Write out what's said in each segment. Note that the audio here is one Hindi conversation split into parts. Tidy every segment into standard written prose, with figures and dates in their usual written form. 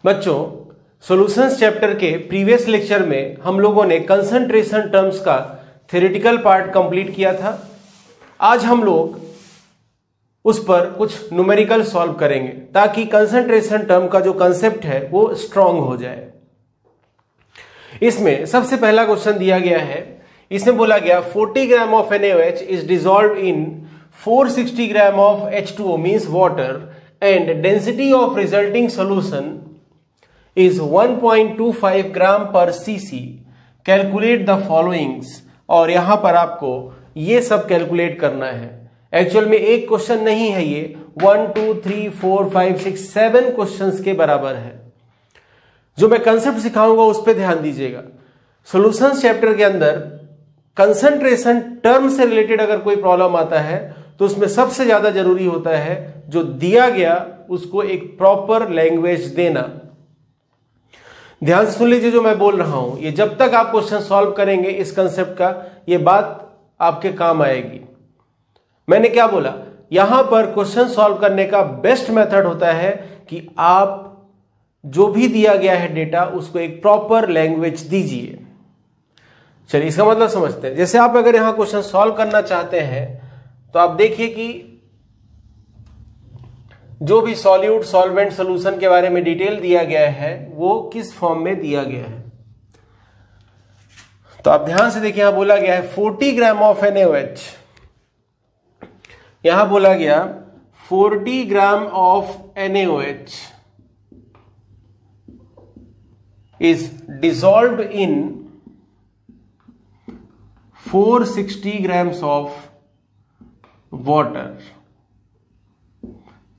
बच्चों, सॉल्यूशंस चैप्टर के प्रीवियस लेक्चर में हम लोगों ने कंसंट्रेशन टर्म्स का थ्योरेटिकल पार्ट कंप्लीट किया था। आज हम लोग उस पर कुछ न्यूमेरिकल सॉल्व करेंगे ताकि कंसंट्रेशन टर्म का जो कंसेप्ट है वो स्ट्रांग हो जाए। इसमें सबसे पहला क्वेश्चन दिया गया है, इसमें बोला गया 40 gram of NaOH is dissolved in 460 gram of H2O means water and density of resulting solution is 1.25 gram per cc, calculate the followings. और यहां पर आपको ये सब कैलकुलेट करना है। एक्चुअल में एक क्वेश्चन नहीं है, ये 1 2 3 4 5 6 7 क्वेश्चंस के बराबर है। जो मैं कंसेप्ट सिखाऊंगा उस पर ध्यान दीजिएगा। सॉल्यूशंस चैप्टर के अंदर कंसंट्रेशन टर्म से रिलेटेड अगर कोई प्रॉब्लम आता है तो उसमें सबसे ज्यादा जरूरी होता है जो दिया गया उसको एक प्रॉपर लैंग्वेज देना। ध्यान से सुन लीजिए जो मैं बोल रहा हूं, ये जब तक आप क्वेश्चन सॉल्व करेंगे इस कंसेप्ट का, ये बात आपके काम आएगी। मैंने क्या बोला, यहां पर क्वेश्चन सॉल्व करने का बेस्ट मेथड होता है कि आप जो भी दिया गया है डेटा उसको एक प्रॉपर लैंग्वेज दीजिए। चलिए इसका मतलब समझते हैं। जैसे आप अगर यहां क्वेश्चन सॉल्व करना चाहते हैं तो आप देखिए कि जो भी सॉल्यूट सॉल्वेंट सॉल्यूशन के बारे में डिटेल दिया गया है वो किस फॉर्म में दिया गया है। तो आप ध्यान से देखिए, यहां बोला गया है 40 ग्राम ऑफ NaOH, यहां बोला गया 40 gram of NaOH is dissolved in 460 grams of water.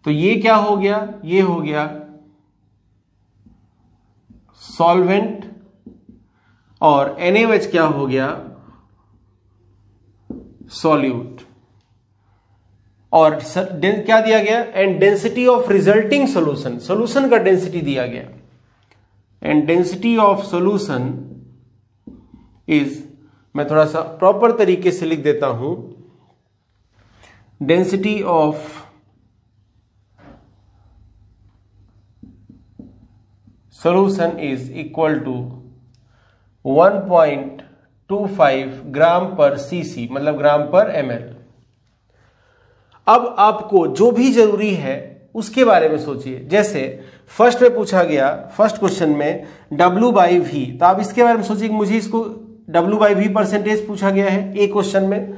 तो ये क्या हो गया, ये हो गया सॉल्वेंट और NaOH क्या हो गया, सॉल्यूट। और क्या दिया गया, and density of resulting solution, solution का डेंसिटी दिया गया। And density of solution is, मैं थोड़ा सा प्रॉपर तरीके से लिख देता हूं, density of solution is equal to 1.25 gram per cc, मतलब ग्राम पर ml। अब आपको जो भी जरूरी है उसके बारे में सोचिए। जैसे फर्स्ट में पूछा गया, फर्स्ट क्वेश्चन में W/V, तो आप इसके बारे में सोचिए कि मुझे इसको W/V परसेंटेज पूछा गया है एक क्वेश्चन में।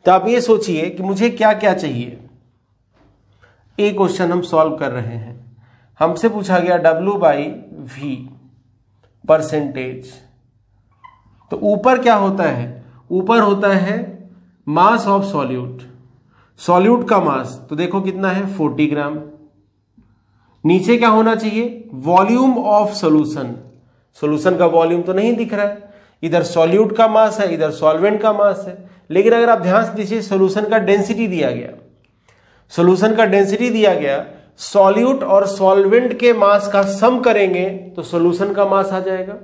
तो आप ये सोचिए कि मुझे क्या क्या चाहिए। एक क्वेश्चन हम सॉल्व कर रहे हैं, हमसे पूछा गया W/V परसेंटेज। तो ऊपर क्या होता है, ऊपर होता है मास ऑफ सॉल्यूट, सॉल्यूट का मास, तो देखो कितना है 40 ग्राम। नीचे क्या होना चाहिए, वॉल्यूम ऑफ सॉल्यूशन, सॉल्यूशन का वॉल्यूम तो नहीं दिख रहा है, इधर सॉल्यूट का मास है इधर सॉल्वेंट का मास है। लेकिन अगर आप ध्यान से दीजिए सॉल्यूशन का डेंसिटी दिया गया, सॉल्यूशन का डेंसिटी दिया गया, सॉल्यूट और सॉल्वेंट के मास का सम करेंगे तो सॉल्यूशन का मास आ जाएगा।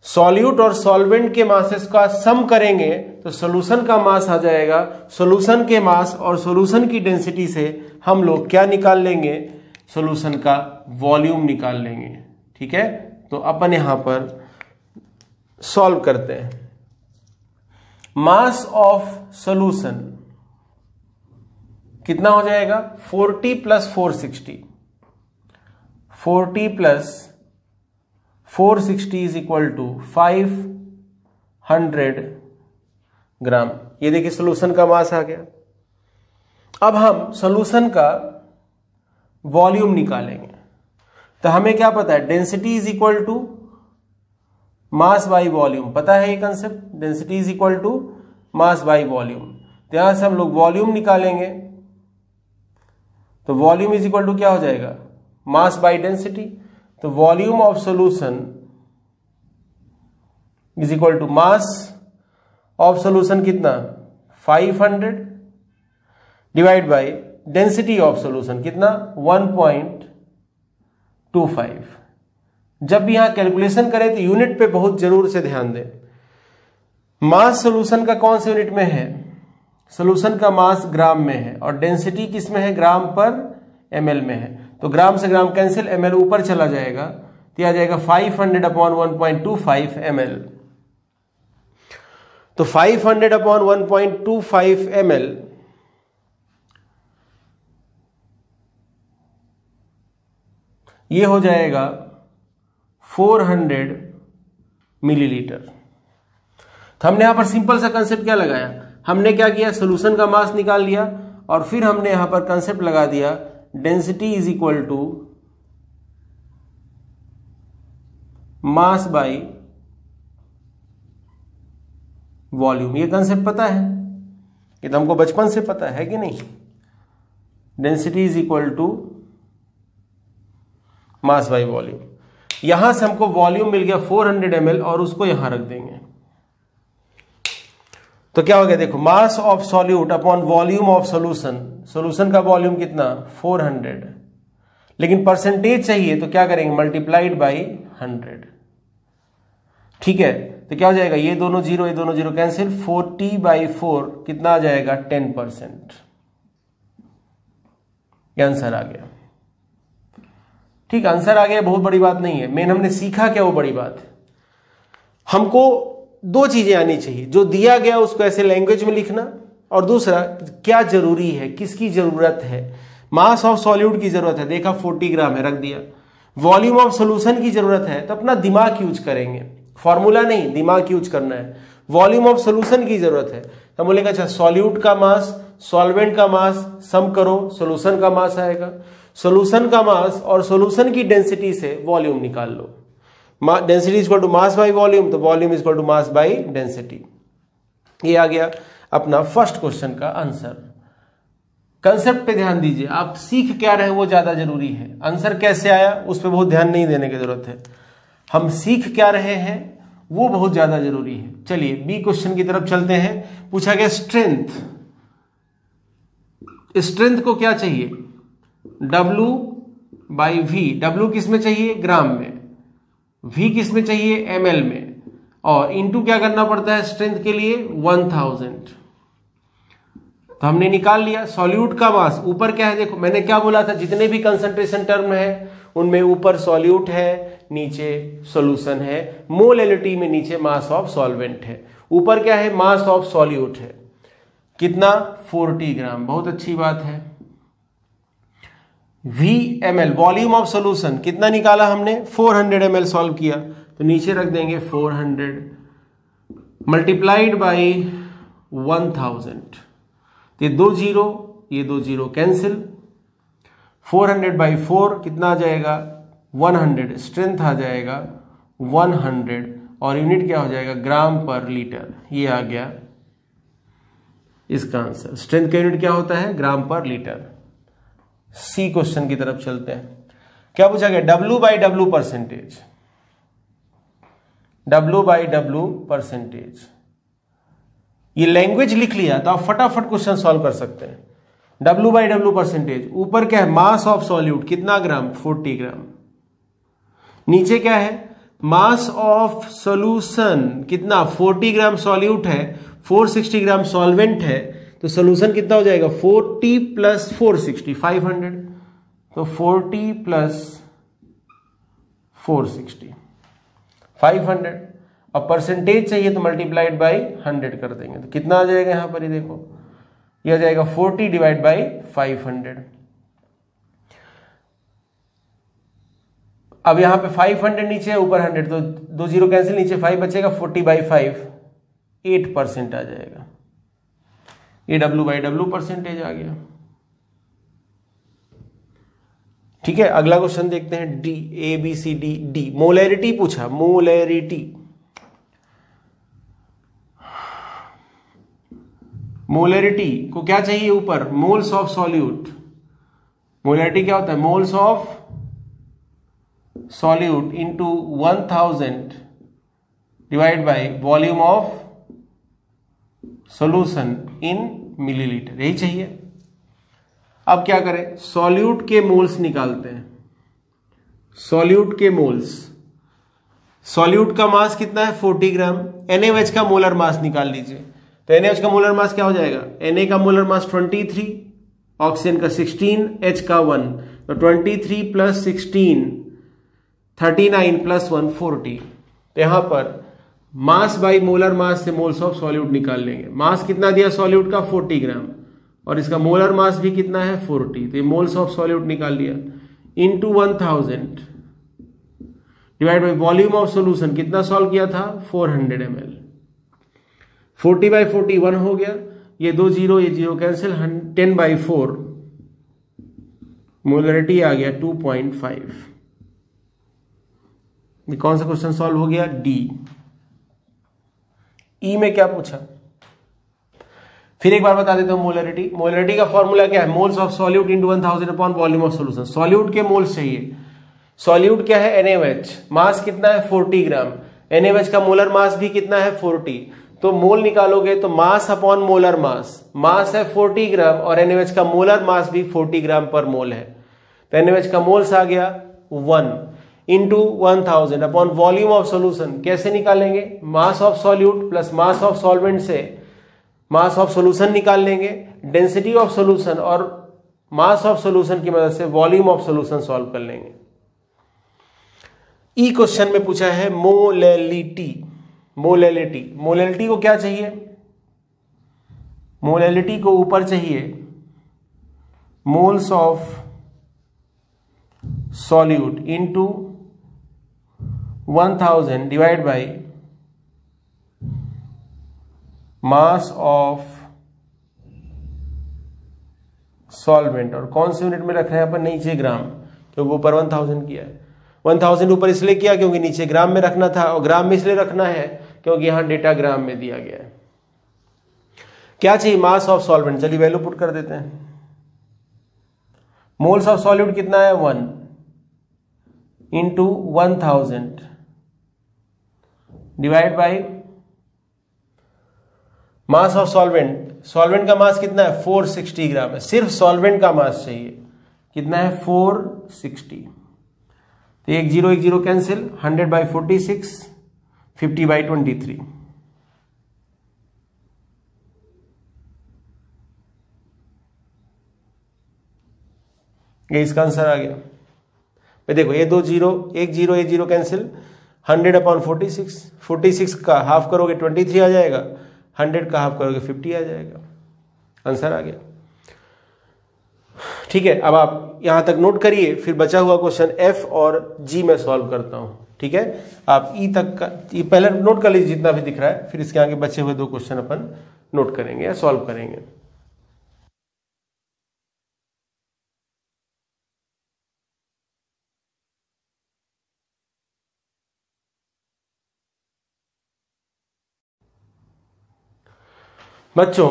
सॉल्यूट और सॉल्वेंट के मासेस का सम करेंगे तो सॉल्यूशन का मास आ जाएगा। सॉल्यूशन के मास और सॉल्यूशन की डेंसिटी से हम लोग क्या निकाल लेंगे, सॉल्यूशन का वॉल्यूम निकाल लेंगे। ठीक है, तो अपन यहां पर सॉल्व करते हैं। मास ऑफ सॉल्यूशन कितना हो जाएगा, 40 plus 460, 40 plus 460 is equal to 500 gram. ये देखिए सॉल्यूशन का मास आ गया। अब हम सॉल्यूशन का वॉल्यूम निकालेंगे। तो हमें क्या पता है, density is equal to mass by volume, पता है ये concept, density is equal to mass by volume. तो यहां से हम लोग वॉल्यूम निकालेंगे तो वॉल्यूम इज इक्वल टू क्या हो जाएगा, मास बाई डेंसिटी। तो volume of solution is equal to mass of solution कितना 500 divide by density of solution कितना 1.25। जब भी यहां कैलकुलेशन करें तो यूनिट पे बहुत जरूर से ध्यान दें। मास सॉल्यूशन का कौन से यूनिट में है, सॉल्यूशन का मास ग्राम में है और डेंसिटी किस में है, ग्राम पर ml में है। तो ग्राम से ग्राम कैंसिल, ml ऊपर चला जाएगा तो आ जाएगा 500/1.25 ml। तो 500/1.25 ml ये हो जाएगा 400 मिलीलीटर। तो हमने यहां पर सिंपल सा कंसेप्ट क्या लगाया, हमने क्या किया, सोल्यूशन का मास निकाल लिया और फिर हमने यहां पर कंसेप्ट लगा दिया density is equal to mass by volume. ये कंसेप्ट पता है, ये तो हमको बचपन से पता है कि नहीं। Density is equal to mass by volume. यहां से हमको वॉल्यूम मिल गया 400 ml और उसको यहां रख देंगे तो क्या हो गया, देखो मास of solute upon volume of solution. Solution का वॉल्यूम कितना 400, लेकिन परसेंटेज चाहिए तो क्या करेंगे, मल्टीप्लाइड बाई 100। ठीक है, तो क्या हो जाएगा, ये दोनों जीरो कैंसिल, 40/4 कितना आ जाएगा 10%। ये आंसर आ गया। ठीक, आंसर आ गया, बहुत बड़ी बात नहीं है। मेन हमने सीखा क्या, वो बड़ी बात है। हमको दो चीजें आनी चाहिए, जो दिया गया उसको ऐसे लैंग्वेज में लिखना, और दूसरा क्या जरूरी है, किसकी जरूरत है। मास ऑफ सॉल्यूट की जरूरत है, देखा 40 ग्राम है, रख दिया। वॉल्यूम ऑफ सोल्यूशन की जरूरत है तो अपना दिमाग यूज करेंगे, फॉर्मूला नहीं, दिमाग यूज करना है। वॉल्यूम ऑफ सोल्यूशन की जरूरत है तो बोलेगा अच्छा सॉल्यूट का मास, सॉल्वेंट का मास सम करो, सोल्यूशन का मास आएगा। सोल्यूशन का मास और सोल्यूशन की डेंसिटी से वॉल्यूम निकाल लो। Density is equal to mass by volume, तो volume is equal to mass by density. ये आ गया अपना फर्स्ट क्वेश्चन का आंसर। कंसेप्ट पे ध्यान दीजिए, आप सीख क्या रहे वो ज्यादा जरूरी है। आंसर कैसे आया उस पर बहुत ध्यान नहीं देने की जरूरत है, हम सीख क्या रहे हैं वो बहुत ज्यादा जरूरी है। चलिए बी क्वेश्चन की तरफ चलते हैं। पूछा गया स्ट्रेंथ, स्ट्रेंथ को क्या चाहिए, W/V। W किस में चाहिए, ग्राम में। V किस में चाहिए, ml में। और इनटू क्या करना पड़ता है स्ट्रेंथ के लिए, 1000। तो हमने निकाल लिया। सॉल्यूट का मास ऊपर क्या है, देखो मैंने क्या बोला था, जितने भी कंसंट्रेशन टर्म है उनमें ऊपर सॉल्यूट है, नीचे सॉल्यूशन है। मोलैलिटी में नीचे मास ऑफ सॉल्वेंट है, ऊपर क्या है, मास ऑफ सॉल्यूट है। कितना, 40 ग्राम। बहुत अच्छी बात है। VmL वॉल्यूम ऑफ सॉल्यूशन कितना निकाला हमने, 400 ml सॉल्व किया तो नीचे रख देंगे 400 मल्टीप्लाइड बाई 1000। ये दो जीरो कैंसिल, 400/4 कितना आ जाएगा 100। स्ट्रेंथ आ जाएगा 100 और यूनिट क्या हो जाएगा, ग्राम पर लीटर। ये आ गया इसका आंसर। स्ट्रेंथ का यूनिट क्या होता है, ग्राम पर लीटर। सी क्वेश्चन की तरफ चलते हैं। क्या पूछा गया, W/W परसेंटेज। W/W परसेंटेज, ये लैंग्वेज लिख लिया तो आप फटाफट क्वेश्चन सॉल्व कर सकते हैं। W/W परसेंटेज, ऊपर क्या है, मास ऑफ सॉल्यूट कितना ग्राम, 40 ग्राम। नीचे क्या है, मास ऑफ सॉल्यूशन कितना, 40 ग्राम सॉल्यूट है, 460 ग्राम सॉल्वेंट है, तो सॉल्यूशन कितना हो जाएगा, 40 + 460 500। तो 40 + 460 500। अब परसेंटेज चाहिए तो मल्टीप्लाइड बाई 100 कर देंगे तो कितना आ जाएगा, यहां पर ही देखो यह आ जाएगा 40 / 500। अब यहां पे 500 नीचे है, ऊपर 100, तो 2 जीरो कैंसिल, नीचे 5 बचेगा, 40/5 8% आ जाएगा। ये W/W परसेंटेज आ गया। ठीक है, अगला क्वेश्चन देखते हैं। डी, ABCD मोलैरिटी पूछा, मोलैरिटी। मोलैरिटी को क्या चाहिए, ऊपर मोल्स ऑफ सॉल्यूट। मोलैरिटी क्या होता है, moles of solute into 1000 divide by volume of solution in millilitre, यही चाहिए। अब क्या करें, सॉल्यूट के मोल्स निकालते हैं। सॉल्यूट के मोल्स, सॉल्यूट का मास कितना है 40 ग्राम। NaOH का मोलर मास निकाल लीजिए। तो NaOH का मोलर मास क्या हो जाएगा, Na का मोलर मास 23, ऑक्सीजन का 16, H का 1, तो 23 प्लस 16 39 प्लस 1 40। तो यहां पर मास बाई मोलर मास से मोल्स ऑफ सॉल्यूट निकाल लेंगे। मास कितना दिया सॉल्यूट का 40 ग्राम और इसका मोलर मास भी कितना है 40। तो ये मोल्स ऑफ सॉल्यूट निकाल लिया into 1000 divide by volume of solution कितना सॉल्व किया था 400 ml। 40/40 1 हो गया, ये 2 0 ये 0 कैंसिल, 10/4 मोलरिटी आ गया 2.5। ये कौन सा क्वेश्चन सॉल्व हो गया डी। ई में क्या पूछा फिर एक बार बता देता हूं। मोलरिटी, मोलरिटी का फॉर्मूला क्या है moles of solute into 1000 upon volume of solution. Solute के मोल्स चाहिए। सॉल्यूट क्या है NaOH, मास कितना है 40 ग्राम, NaOH का मोलर मास भी कितना है 40। तो मोल निकालोगे तो मास अपॉन मोलर मास, मास है 40 ग्राम और NaOH का मोलर मास भी 40 ग्राम पर मोल है। तो NaOH का मोल्स आ गया 1 into 1000 upon volume of solution. कैसे निकालेंगे मास of solute plus mass of solvent से मास ऑफ सोल्यूशन निकाल लेंगे, डेंसिटी ऑफ सोल्यूशन और मास ऑफ सोल्यूशन की मदद से वॉल्यूम ऑफ सोल्यूशन सॉल्व कर लेंगे। ई क्वेश्चन में पूछा है मोलैलिटी। मोलैलिटी, मोलैलिटी को क्या चाहिए मोलैलिटी को ऊपर चाहिए moles of solute into 1000 divide by mass of solvent. और कौन से यूनिट में रख रहे हैं अपन नीचे ग्राम, क्योंकि ऊपर 1000 किया है। 1000 ऊपर इसलिए किया क्योंकि नीचे ग्राम में रखना था और ग्राम में इसलिए रखना है क्योंकि यहां डेटा ग्राम में दिया गया है। क्या चाहिए मास ऑफ सॉल्वेंट, चलिए वैल्यू पुट कर देते हैं। मोल्स ऑफ सॉल्यूट कितना है 1 into 1000 divide by mass of solvent. Solvent का मास कितना है 460 ग्राम है, सिर्फ सॉल्वेंट का मास चाहिए कितना है 460। तो 1 0 1 0 कैंसिल, 100/46 50/23। ये इसका आंसर आ गया। देखो ये 2 0 1 0 1 0 कैंसिल, 100/46 46 का हाफ करोगे 23 आ जाएगा, 100 का हाफ करोगे 50 आ जाएगा। आंसर आ गया। ठीक है, अब आप यहां तक नोट करिए, फिर बचा हुआ क्वेश्चन F और G में सॉल्व करता हूं। ठीक है, आप E तक का ये पहले नोट कर लीजिए जितना भी दिख रहा है, फिर इसके आगे बचे हुए 2 क्वेश्चन अपन नोट करेंगे या सॉल्व करेंगे। बच्चों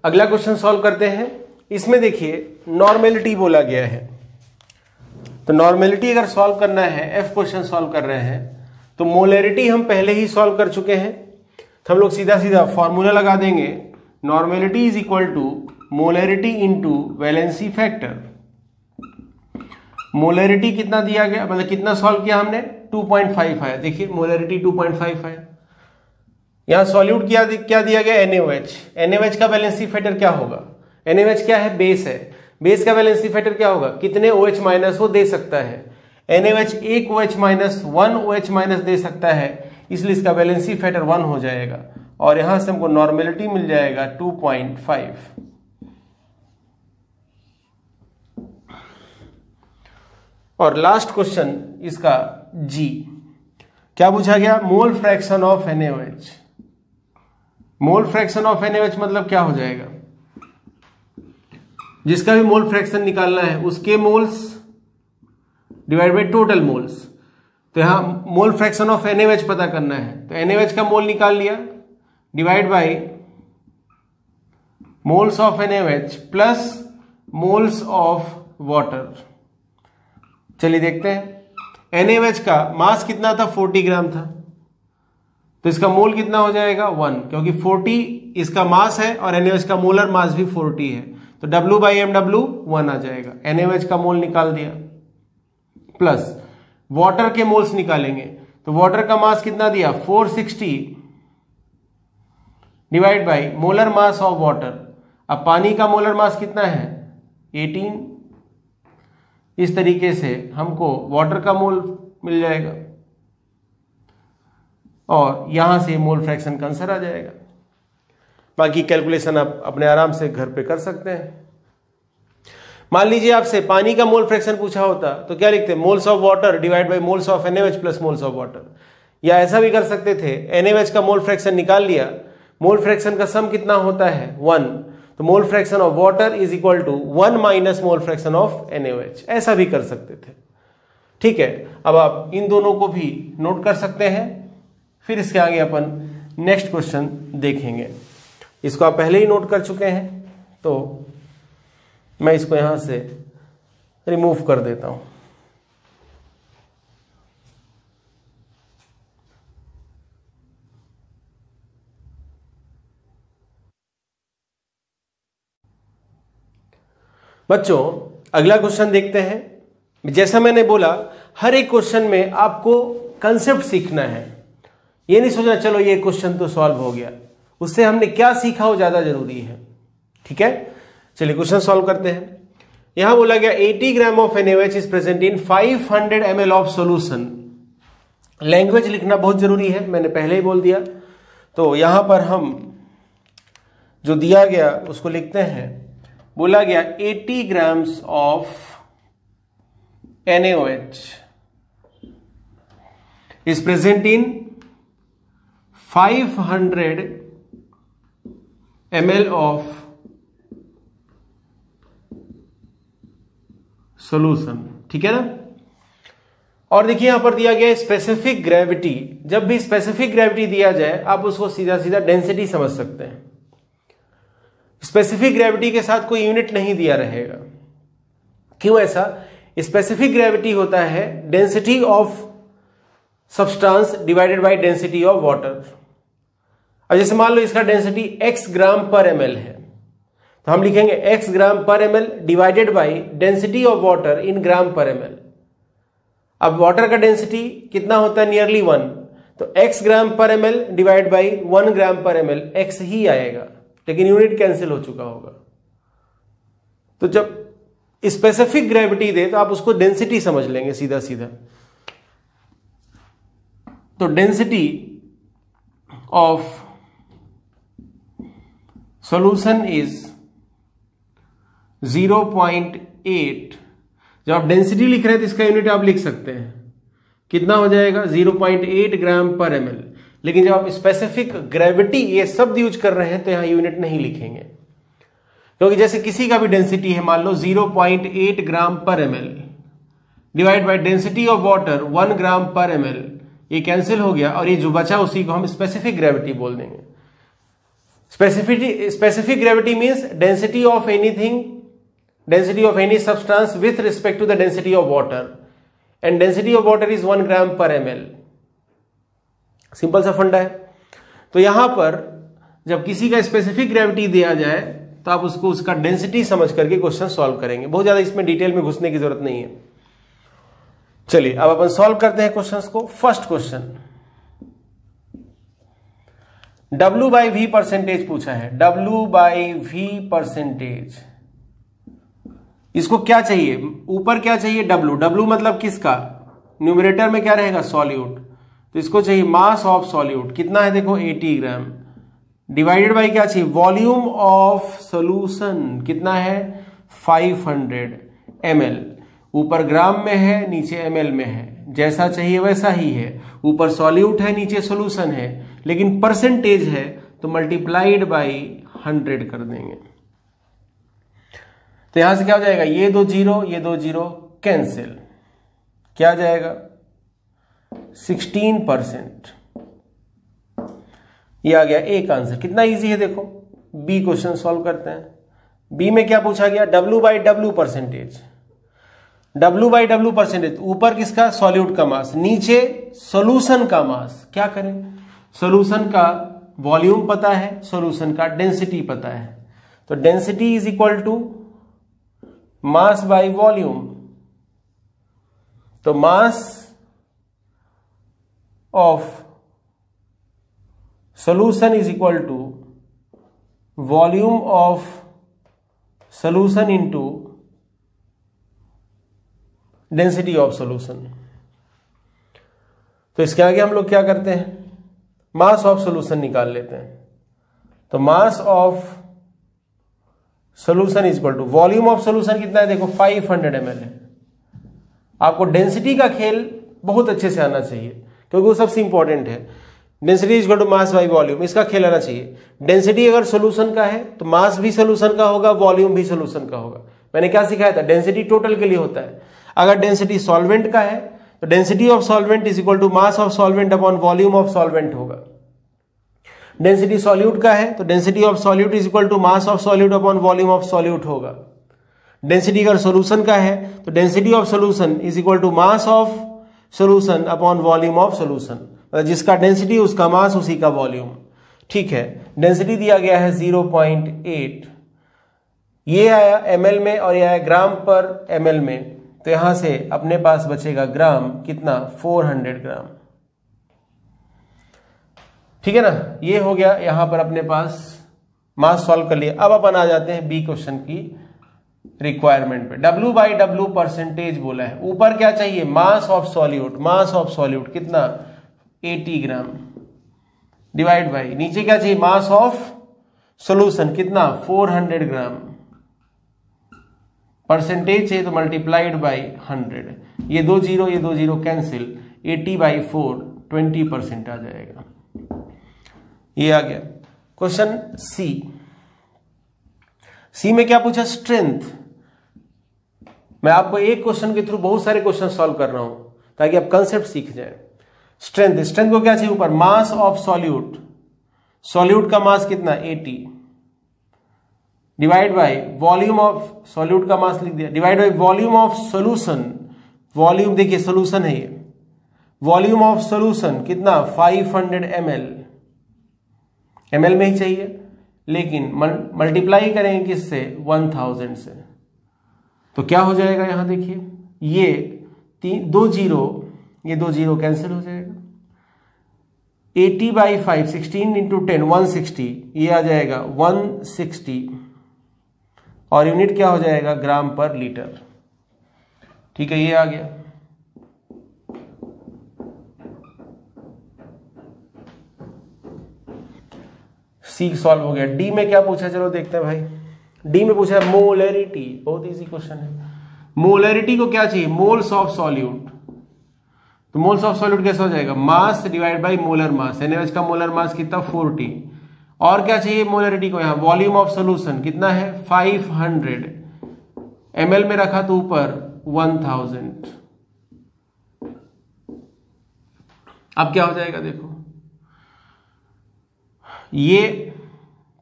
अगला क्वेश्चन सॉल्व करते हैं। इसमें देखिए नॉर्मेलिटी बोला गया है, तो नॉर्मेलिटी अगर सॉल्व करना है, F क्वेश्चन सॉल्व कर रहे हैं, तो मोलरिटी हम पहले ही सॉल्व कर चुके हैं, तो हम लोग सीधा सीधा फॉर्मूला लगा देंगे। Normality is equal to molarity into valency factor. Molarity कितना दिया गया, मतलब कितना सॉल्व किया हमने 2.5 आया। देखिए मोलरिटी 2.5 आया। यहां सॉल्यूट क्या दिया गया NaOH। NaOH का वैलेंसी फैक्टर क्या होगा, NaOH क्या है बेस है, बेस का वैलेंसी फैक्टर क्या होगा कितने OH माइनस वो दे सकता है। NaOH एक OH माइनस 1 OH माइनस दे सकता है, इसलिए इसका वैलेंसी फैक्टर 1 हो जाएगा और यहां से हमको नॉर्मेलिटी मिल जाएगा 2.5। और लास्ट क्वेश्चन इसका G क्या पूछा गया, मोल fraction of NaOH। Mole fraction of NaOH मतलब क्या हो जाएगा, जिसका भी मोल फ्रैक्शन निकालना है उसके moles divide by total moles. तो यहां मोल फ्रैक्शन ऑफ NaOH पता करना है, तो NaOH का मोल निकाल लिया divide by moles of NaOH plus moles of water. चलिए देखते हैं। NaOH का मास कितना था 40 ग्राम था, तो इसका मोल कितना हो जाएगा 1, क्योंकि 40 इसका मास है और NaOH का मोलर मास भी 40 है, तो W/mW 1 आ जाएगा। NaOH का मोल निकाल दिया प्लस वाटर के मोल्स निकालेंगे, तो वाटर का मास कितना दिया 460 divide by molar mass of water. अब पानी का मोलर मास कितना है 18, इस तरीके से हमको वाटर का मोल मिल जाएगा और यहां से मोल फ्रैक्शन का आंसर आ जाएगा। बाकी कैलकुलेशन आप अपने आराम से घर पे कर सकते हैं। मान लीजिए आपसे पानी का मोल फ्रैक्शन पूछा होता तो क्या लिखते, moles of water divide by moles of NaOH plus moles of water. या ऐसा भी कर सकते थे, NaOH का मोल फ्रैक्शन निकाल लिया, मोल फ्रैक्शन का सम कितना होता है 1, तो mole fraction of water is equal to 1 minus mole fraction of NaOH, ऐसा भी कर सकते थे। ठीक है, अब आप इन दोनों को भी नोट कर सकते हैं। फिर इसके आगे अपन नेक्स्ट क्वेश्चन देखेंगे। इसको आप पहले ही नोट कर चुके हैं तो मैं इसको यहां से रिमूव कर देता हूं। बच्चों अगला क्वेश्चन देखते हैं। जैसा मैंने बोला, हर एक क्वेश्चन में आपको कंसेप्ट सीखना है। ये नहीं सोचना चलो ये क्वेश्चन तो सॉल्व हो गया, उससे हमने क्या सीखा वो ज्यादा जरूरी है। ठीक है, चलिए क्वेश्चन सॉल्व करते हैं। यहां बोला गया 80 gram of NaOH is present in 500 ml of solution. Language लिखना बहुत जरूरी है, मैंने पहले ही बोल दिया। तो यहां पर हम जो दिया गया उसको लिखते हैं। बोला गया 80 grams of NaOH is present in 500 ml of solution. ठीक है ना। और देखिए यहां पर दिया गया स्पेसिफिक ग्रेविटी। जब भी स्पेसिफिक ग्रेविटी दिया जाए आप उसको सीधा सीधा डेंसिटी समझ सकते हैं। स्पेसिफिक ग्रेविटी के साथ कोई यूनिट नहीं दिया रहेगा। क्यों ऐसा? स्पेसिफिक ग्रेविटी होता है density of substance divided by density of water. अब जैसे मान लो इसका density x gram per ml है, तो हम लिखेंगे x gram per ml divided by density of water in gram per ml। अब वाटर का डेंसिटी कितना होता है? नियरली 1, तो x gram per ml divide by 1 gram per ml x ही आएगा, लेकिन यूनिट कैंसिल हो चुका होगा। तो जब स्पेसिफिक ग्रेविटी दे तो आप उसको डेंसिटी समझ लेंगे सीधा सीधा। तो डेंसिटी ऑफ सॉल्यूशन इज 0.8। जब आप डेंसिटी लिख रहे हैं तो इसका यूनिट आप लिख सकते हैं, कितना हो जाएगा? 0.8 ग्राम पर ml। लेकिन जब आप स्पेसिफिक ग्रेविटी ये शब्द यूज कर रहे हैं तो यहां यूनिट नहीं लिखेंगे, क्योंकि जैसे किसी का भी डेंसिटी है, मान लो 0.8 ग्राम per ml divide by density of water 1 gram per ml, ये कैंसिल हो गया और ये जो बचा उसी को हम स्पेसिफिक ग्रेविटी बोल देंगे। Specific gravity means density of anything, density of any substance with respect to the density of water, and density of water is 1 gram per ml। Simple सा फंडा है। तो यहां पर जब किसी का स्पेसिफिक ग्रेविटी दिया जाए तो आप उसको उसका डेंसिटी समझ करके क्वेश्चन सॉल्व करेंगे। बहुत ज्यादा इसमें डिटेल में घुसने की जरूरत नहीं है। चलिए अब अपन सॉल्व करते हैं क्वेश्चंस को। फर्स्ट क्वेश्चन W/V परसेंटेज पूछा है। W/V परसेंटेज, इसको क्या चाहिए? ऊपर क्या चाहिए? W मतलब किसका? न्यूमरेटर में क्या रहेगा? सॉल्यूट। तो इसको चाहिए मास ऑफ सॉल्यूट, कितना है देखो 80 ग्राम, डिवाइडेड बाय क्या चाहिए? वॉल्यूम ऑफ सॉल्यूशन, कितना है? 500 ml। ऊपर ग्राम में है, नीचे ml में है, जैसा चाहिए वैसा ही है। ऊपर सॉल्यूट है, नीचे सॉल्यूशन है, लेकिन परसेंटेज है तो मल्टीप्लाइड बाय 100 कर देंगे। तो यहां से क्या हो जाएगा? ये 2 0, ये 2 0 कैंसिल, क्या आ जाएगा? 16%। ये आ गया एक आंसर। कितना इजी है देखो। बी क्वेश्चन सॉल्व करते हैं। बी में क्या पूछा गया? W/W percentage. W/W परसेंटेज, ऊपर किसका? सॉल्यूट का मास, नीचे सॉल्यूशन का मास। क्या करें? सॉल्यूशन का वॉल्यूम पता है, सॉल्यूशन का डेंसिटी पता है, तो density is equal to mass by volume. तो mass of solution is equal to volume of solution into density of solution. तो इसके आगे हम लोग क्या करते हैं, मास ऑफ सॉल्यूशन निकाल लेते हैं। तो mass of solution is equal to volume of solution कितना है, देखो 500 ml है। आपको डेंसिटी का खेल बहुत अच्छे से आना चाहिए क्योंकि वो सबसे इंपॉर्टेंट है। Density is equal to mass by volume, इसका खेल आना चाहिए। डेंसिटी अगर सॉल्यूशन का है तो मास भी सॉल्यूशन का होगा, वॉल्यूम भी सॉल्यूशन का होगा। मैंने क्या सिखाया था, डेंसिटी टोटल के लिए होता है। अगर डेंसिटी सॉल्वेंट का है तो density of solvent is equal to mass of solvent upon volume of solvent होगा। डेंसिटी सॉल्यूट का है तो density of solute is equal to mass of solute upon volume of solute होगा। डेंसिटी अगर सॉल्यूशन का है तो density of solution is equal to mass of solution upon volume of solution, जिसका डेंसिटी उसका मास उसी का वॉल्यूम। ठीक है, डेंसिटी दिया गया है 0.8, ये आया ml में और ये आया ग्राम पर ml में। तो यहां से अपने पास बचेगा ग्राम कितना, 400 ग्राम। ठीक है ना, ये हो गया यहां पर अपने पास मास सॉल्व कर लिया। अब अपन आ जाते हैं बी क्वेश्चन की रिक्वायरमेंट पे। W बाई डब्ल्यू परसेंटेज बोला है, ऊपर क्या चाहिए, मास of solute. Mass of solute कितना, 80 ग्राम, डिवाइड बाई नीचे क्या चाहिए, मास ऑफ सॉल्यूशन कितना, 400 ग्राम। परसेंटेज चाहिए तो मल्टीप्लाइड बाई 100। ये दो जीरो कैंसिल, 80/4 20% आ जाएगा। ये आ गया। क्वेश्चन सी में क्या पूछा, स्ट्रेंथ। मैं आपको एक क्वेश्चन के थ्रू बहुत सारे क्वेश्चन सॉल्व कर रहा हूं ताकि आप कंसेप्ट सीख जाए। स्ट्रेंथ को क्या चाहिए, ऊपर मास ऑफ सॉल्यूट, सॉल्यूट का मास कितना 80, divide by volume of solute का मास लिख दिया, divide by volume of solution. Volume देखिए सॉल्यूशन है ये, वॉल्यूम ऑफ सॉल्यूशन कितना 500 ml, ml में ही चाहिए लेकिन मल्टीप्लाई करेंगे किससे, 1000 से। तो क्या हो जाएगा, यहां देखिए ये दो जीरो कैंसिल हो जाएगा। 80/5 16 इंटू 10 160, ये आ जाएगा 160 और यूनिट क्या हो जाएगा, ग्राम पर लीटर। ठीक है, ये आ गया। सी सॉल्व हो गया। डी में क्या पूछा, चलो देखते हैं भाई। डी में पूछा है मोलरिटी, बहुत इजी क्वेश्चन है। मोलरिटी को क्या चाहिए, मोल्स ऑफ सॉल्यूट। तो मोल्स ऑफ सॉल्यूट कैसे हो जाएगा, मास divide by molar mass. NaOH का मोलर मास कितना 40। और क्या चाहिए मोलरिटी को, यहां वॉल्यूम ऑफ सॉल्यूशन कितना है 500 ml में रखा तो ऊपर 1000। अब क्या हो जाएगा, देखो ये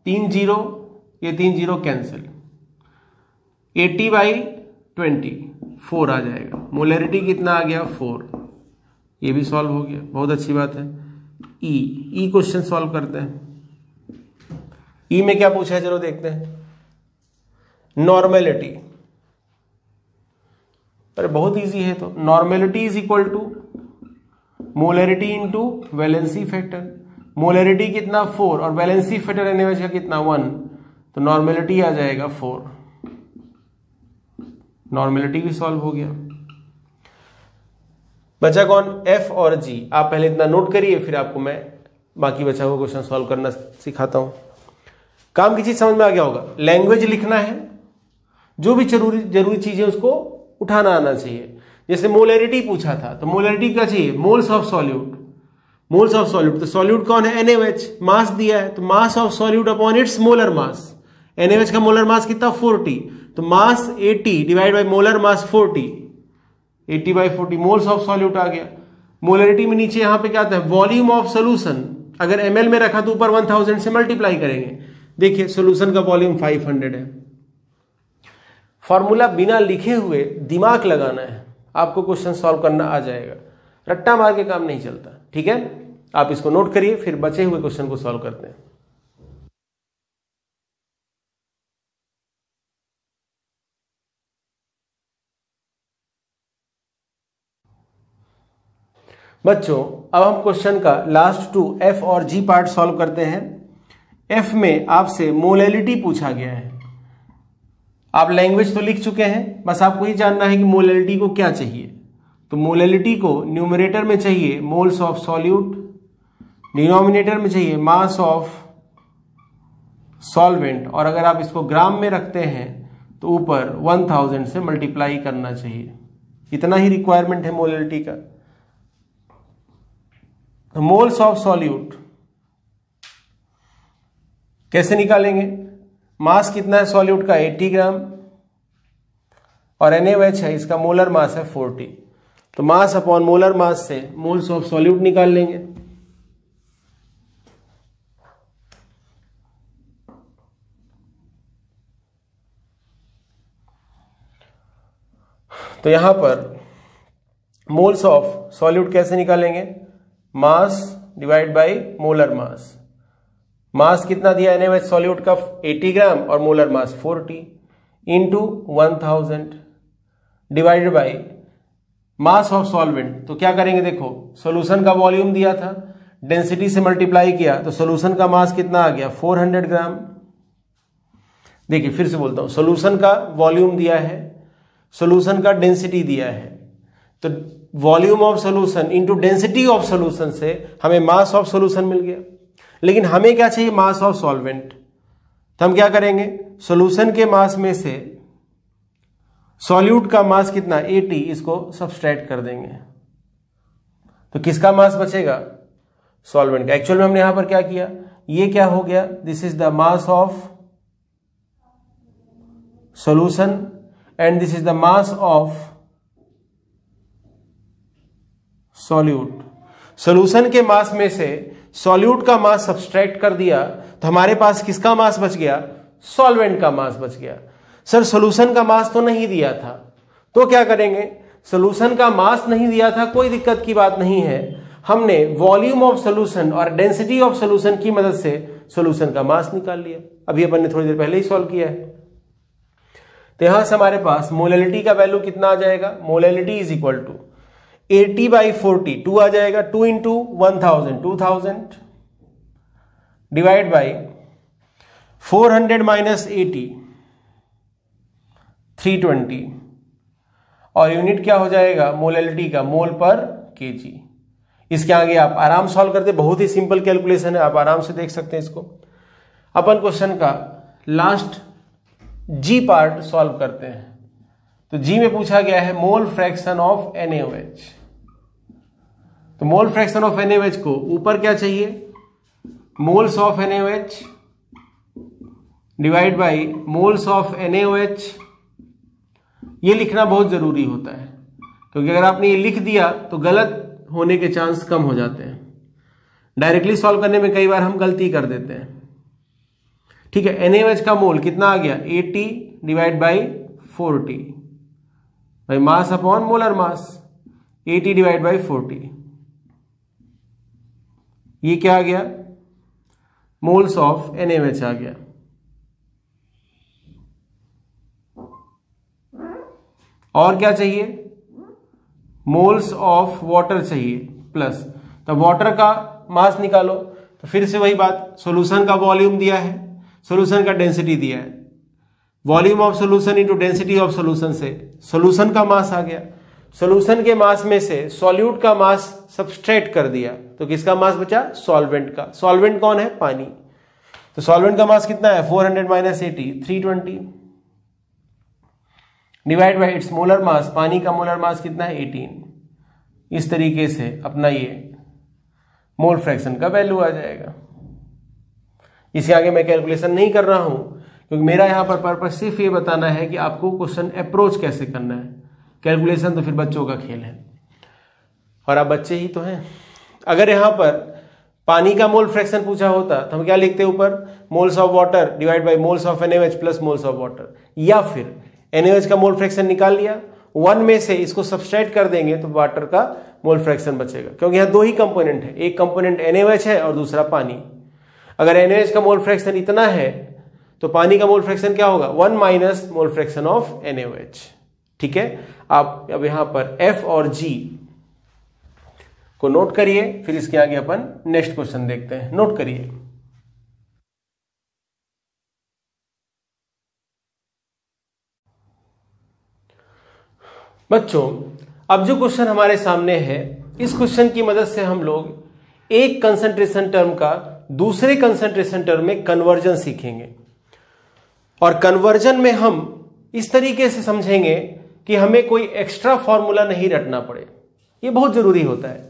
3 जीरो कैंसिल, 80/20 4 आ जाएगा। मोलरिटी कितना आ गया 4, ये भी सॉल्व हो गया, बहुत अच्छी बात है। ई क्वेश्चन सॉल्व करते हैं। ई में क्या पूछा है, चलो देखते हैं। नॉर्मेलिटी, अरे बहुत इजी है। तो normality is equal to molarity into valency factor. Molarity कितना 4 और वैलेंसी फैक्टर NaOH का कितना 1, तो नॉर्मेलिटी आ जाएगा 4। नॉर्मेलिटी भी सॉल्व हो गया। बचा कौन, F और G। आप पहले इतना नोट करिए, फिर आपको मैं बाकी बचा हुआ क्वेश्चन सॉल्व करना सिखाता हूं। काम की चीज समझ में आ गया होगा। लैंग्वेज लिखना है, जो भी जरूरी चीजें उसको उठाना आना चाहिए। जैसे मोलरिटी पूछा था, तो मोलरिटी क्या चाहिए, moles of solute. Moles of solute, तो सॉल्यूट कौन है NaOH, मास दिया है तो mass of solute upon its molar mass. NaOH का मोलर मास कितना 40, तो mass 80 divide by molar mass 40, 80/40 moles of solute आ गया। मोलरिटी में नीचे यहां पे क्या आता है, वॉल्यूम ऑफ सॉल्यूशन। अगर ml में रखा तो ऊपर 1000 से मल्टीप्लाई करेंगे। देखिए सॉल्यूशन का वॉल्यूम 500 है। फॉर्मूला बिना लिखे हुए दिमाग लगाना है, आपको क्वेश्चन सॉल्व करना आ जाएगा। रट्टा मार के काम नहीं चलता। ठीक है, आप इसको नोट करिए, फिर बचे हुए क्वेश्चन को सॉल्व करते हैं। बच्चों अब हम क्वेश्चन का लास्ट 2 F और G पार्ट सॉल्व करते हैं। F में आपसे मोलरिटी पूछा गया है। आप लैंग्वेज तो लिख चुके हैं, बस आपको ये जानना है कि मोलैलिटी को क्या चाहिए। तो मोलैलिटी को न्यूमरेटर में चाहिए मोल्स ऑफ सॉल्यूट, डिनोमिनेटर में चाहिए मास ऑफ सॉल्वेंट, और अगर आप इसको ग्राम में रखते हैं तो ऊपर 1000 से मल्टीप्लाई करना चाहिए। इतना ही रिक्वायरमेंट है मोलैलिटी का। मोल्स ऑफ सॉल्यूट कैसे निकालेंगे? मास कितना है सॉल्यूट का? 80 ग्राम, और NaOH है, इसका मोलर मास है 40। तो मास अपॉन मोलर मास से मोल्स ऑफ सॉल्यूट निकाल लेंगे। तो यहां पर मोल्स ऑफ सॉल्यूट कैसे निकालेंगे? Mass divide by molar mass. Mass कितना दिया NaOH सॉल्यूट का? 80 ग्राम, और molar mass 40 into 1000 divided by mass of solvent. तो क्या करेंगे? देखो, सॉल्यूशन का वॉल्यूम दिया था, डेंसिटी से मल्टीप्लाई किया तो सॉल्यूशन का मास कितना आ गया? 400 ग्राम। देखिए फिर से बोलता हूं, सॉल्यूशन का वॉल्यूम दिया है, सॉल्यूशन का डेंसिटी दिया है, तो volume of solution into density of solution से हमें मास ऑफ सॉल्यूशन मिल गया। लेकिन हमें क्या चाहिए? मास ऑफ सॉल्वेंट। तो हम क्या करेंगे? सॉल्यूशन के मास में से सॉल्यूट का मास कितना? 80, इसको सब्सट्रैक्ट कर देंगे। तो किसका मास बचेगा? सॉल्वेंट का। एक्चुअल में हमने यहां पर क्या किया? ये क्या हो गया? This is the mass of solution and this is the mass of solute. Solution के मास में से सॉल्यूट का मास सब्सट्रैक्ट कर दिया तो हमारे पास किसका मास बच गया? सॉल्वेंट का मास बच गया। सर सॉल्यूशन का मास तो नहीं दिया था, तो क्या करेंगे? सॉल्यूशन का मास नहीं दिया था, कोई दिक्कत की बात नहीं है। हमने वॉल्यूम ऑफ सॉल्यूशन और डेंसिटी ऑफ सॉल्यूशन की मदद से सॉल्यूशन का मास निकाल लिया। अभी अपन ने थोड़ी देर पहले ही सॉल्व किया है। तो यहां से हमारे पास मोलैलिटी का वैल्यू कितना आ जाएगा? मोलैलिटी इज इक्वल टू 80/40, 2 आ जाएगा, 2 इंटू 1000, 2000 डिवाइड बाई 400 माइनस 80, 320, और यूनिट क्या हो जाएगा मोलैलिटी का? मोल पर केजी। इसके आगे आप आराम सॉल्व करते, बहुत ही सिंपल कैलकुलेशन है, आप आराम से देख सकते हैं इसको। अपन क्वेश्चन का लास्ट जी पार्ट सॉल्व करते हैं। तो जी में पूछा गया है मोल फ्रैक्शन ऑफ NaOH। तो मोल फ्रैक्शन ऑफ NaOH को ऊपर क्या चाहिए? Moles of NaOH divide by moles of NaOH। ये लिखना बहुत जरूरी होता है, क्योंकि अगर आपने ये लिख दिया तो गलत होने के चांस कम हो जाते हैं। डायरेक्टली सॉल्व करने में कई बार हम गलती कर देते हैं। ठीक है, NaOH का मोल कितना आ गया? 80 डिवाइड बाई 40 भाई mass upon molar mass, 80 divide by 40। ये क्या आ गया? मोल्स ऑफ NaOH आ गया। और क्या चाहिए? मोल्स ऑफ वाटर चाहिए प्लस। तो वाटर का मास निकालो, तो फिर से वही बात, सॉल्यूशन का वॉल्यूम दिया है, सॉल्यूशन का डेंसिटी दिया है, volume of solution into density of solution से सॉल्यूशन का मास आ गया। सॉल्यूशन के मास में से सॉल्यूट का मास सब्सट्रैक्ट कर दिया तो किसका मास बचा? सॉल्वेंट का। सॉल्वेंट कौन है? पानी। तो सॉल्वेंट का मास कितना है? 400 minus 80, 320 divide by its molar मास। पानी का मोलर मास कितना है? 18। इस तरीके से अपना ये मोल फ्रैक्शन का वैल्यू आ जाएगा। इसके आगे मैं कैलकुलेशन नहीं कर रहा हूं, क्योंकि मेरा यहां पर पर्पस सिर्फ ये बताना है कि आपको क्वेश्चन अप्रोच कैसे करना है। कैलकुलेशन तो फिर बच्चों का खेल है, और आप बच्चे ही तो हैं। अगर यहां पर पानी का मोल फ्रैक्शन पूछा होता तो हम क्या लिखते ऊपर? Moles of water divide by moles of NaOH plus moles of water. या फिर NaOH का मोल फ्रैक्शन निकाल लिया, 1 में से इसको सब्सट्रैक्ट कर देंगे तो वाटर का मोल फ्रैक्शन बचेगा, क्योंकि यहां दो ही कंपोनेंट है, एक कंपोनेंट NaOH है और दूसरा पानी। अगर NaOH का मोल फ्रैक्शन इतना है तो पानी का मोल फ्रैक्शन क्या होगा? 1 minus mole fraction of NaOH। ठीक है, आप अब यहां पर F और G को नोट करिए, फिर इसके आगे अपन नेक्स्ट क्वेश्चन देखते हैं। नोट करिए। बच्चों अब जो क्वेश्चन हमारे सामने है, इस क्वेश्चन की मदद से हम लोग एक कंसंट्रेशन टर्म का दूसरे कंसंट्रेशन टर्म में कन्वर्जन सीखेंगे। और कन्वर्जन में हम इस तरीके से समझेंगे कि हमें कोई एक्स्ट्रा फॉर्मूला नहीं रटना पड़े। ये बहुत जरूरी होता है,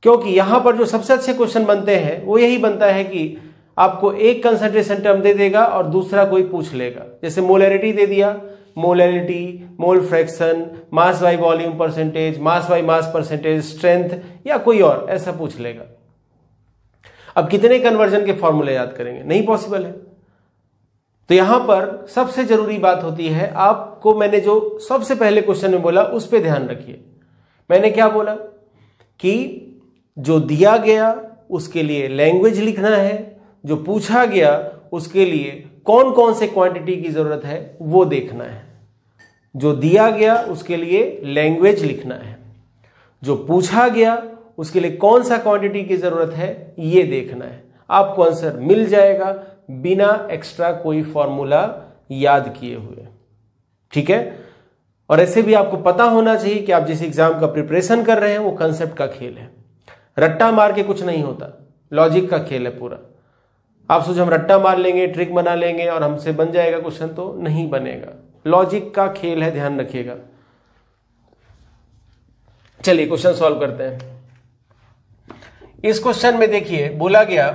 क्योंकि यहां पर जो सबसे अच्छे क्वेश्चन बनते हैं वो यही बनता है कि आपको एक कंसंट्रेशन टर्म दे देगा और दूसरा कोई पूछ लेगा। जैसे मोलैरिटी दे दिया, molarity, mole fraction, mass by volume percentage, mass by mass percentage, strength या कोई और ऐसा पूछ लेगा। अब कितने कन्वर्जन के फॉर्मूले याद करेंगे, नहीं पॉसिबल है। तो यहां पर सबसे जरूरी बात होती है, आपको मैंने जो सबसे पहले क्वेश्चन में बोला उस पर ध्यान रखिए। मैंने क्या बोला कि जो दिया गया उसके लिए लैंग्वेज लिखना है, जो पूछा गया उसके लिए कौन कौन से क्वांटिटी की जरूरत है वो देखना है। जो दिया गया उसके लिए लैंग्वेज लिखना है, जो पूछा गया उसके लिए कौन सा क्वांटिटी की जरूरत है ये देखना है। आपको आंसर मिल जाएगा बिना एक्स्ट्रा कोई फॉर्मूला याद किए हुए, ठीक है। और ऐसे भी आपको पता होना चाहिए कि आप जिस एग्जाम का प्रिपरेशन कर रहे हैं वो कंसेप्ट का खेल है, रट्टा मार के कुछ नहीं होता, लॉजिक का खेल है पूरा। आप सोचो हम रट्टा मार लेंगे, ट्रिक बना लेंगे और हमसे बन जाएगा क्वेश्चन, तो नहीं बनेगा। लॉजिक का खेल है, ध्यान रखिएगा। चलिए क्वेश्चन सॉल्व करते हैं। इस क्वेश्चन में देखिए बोला गया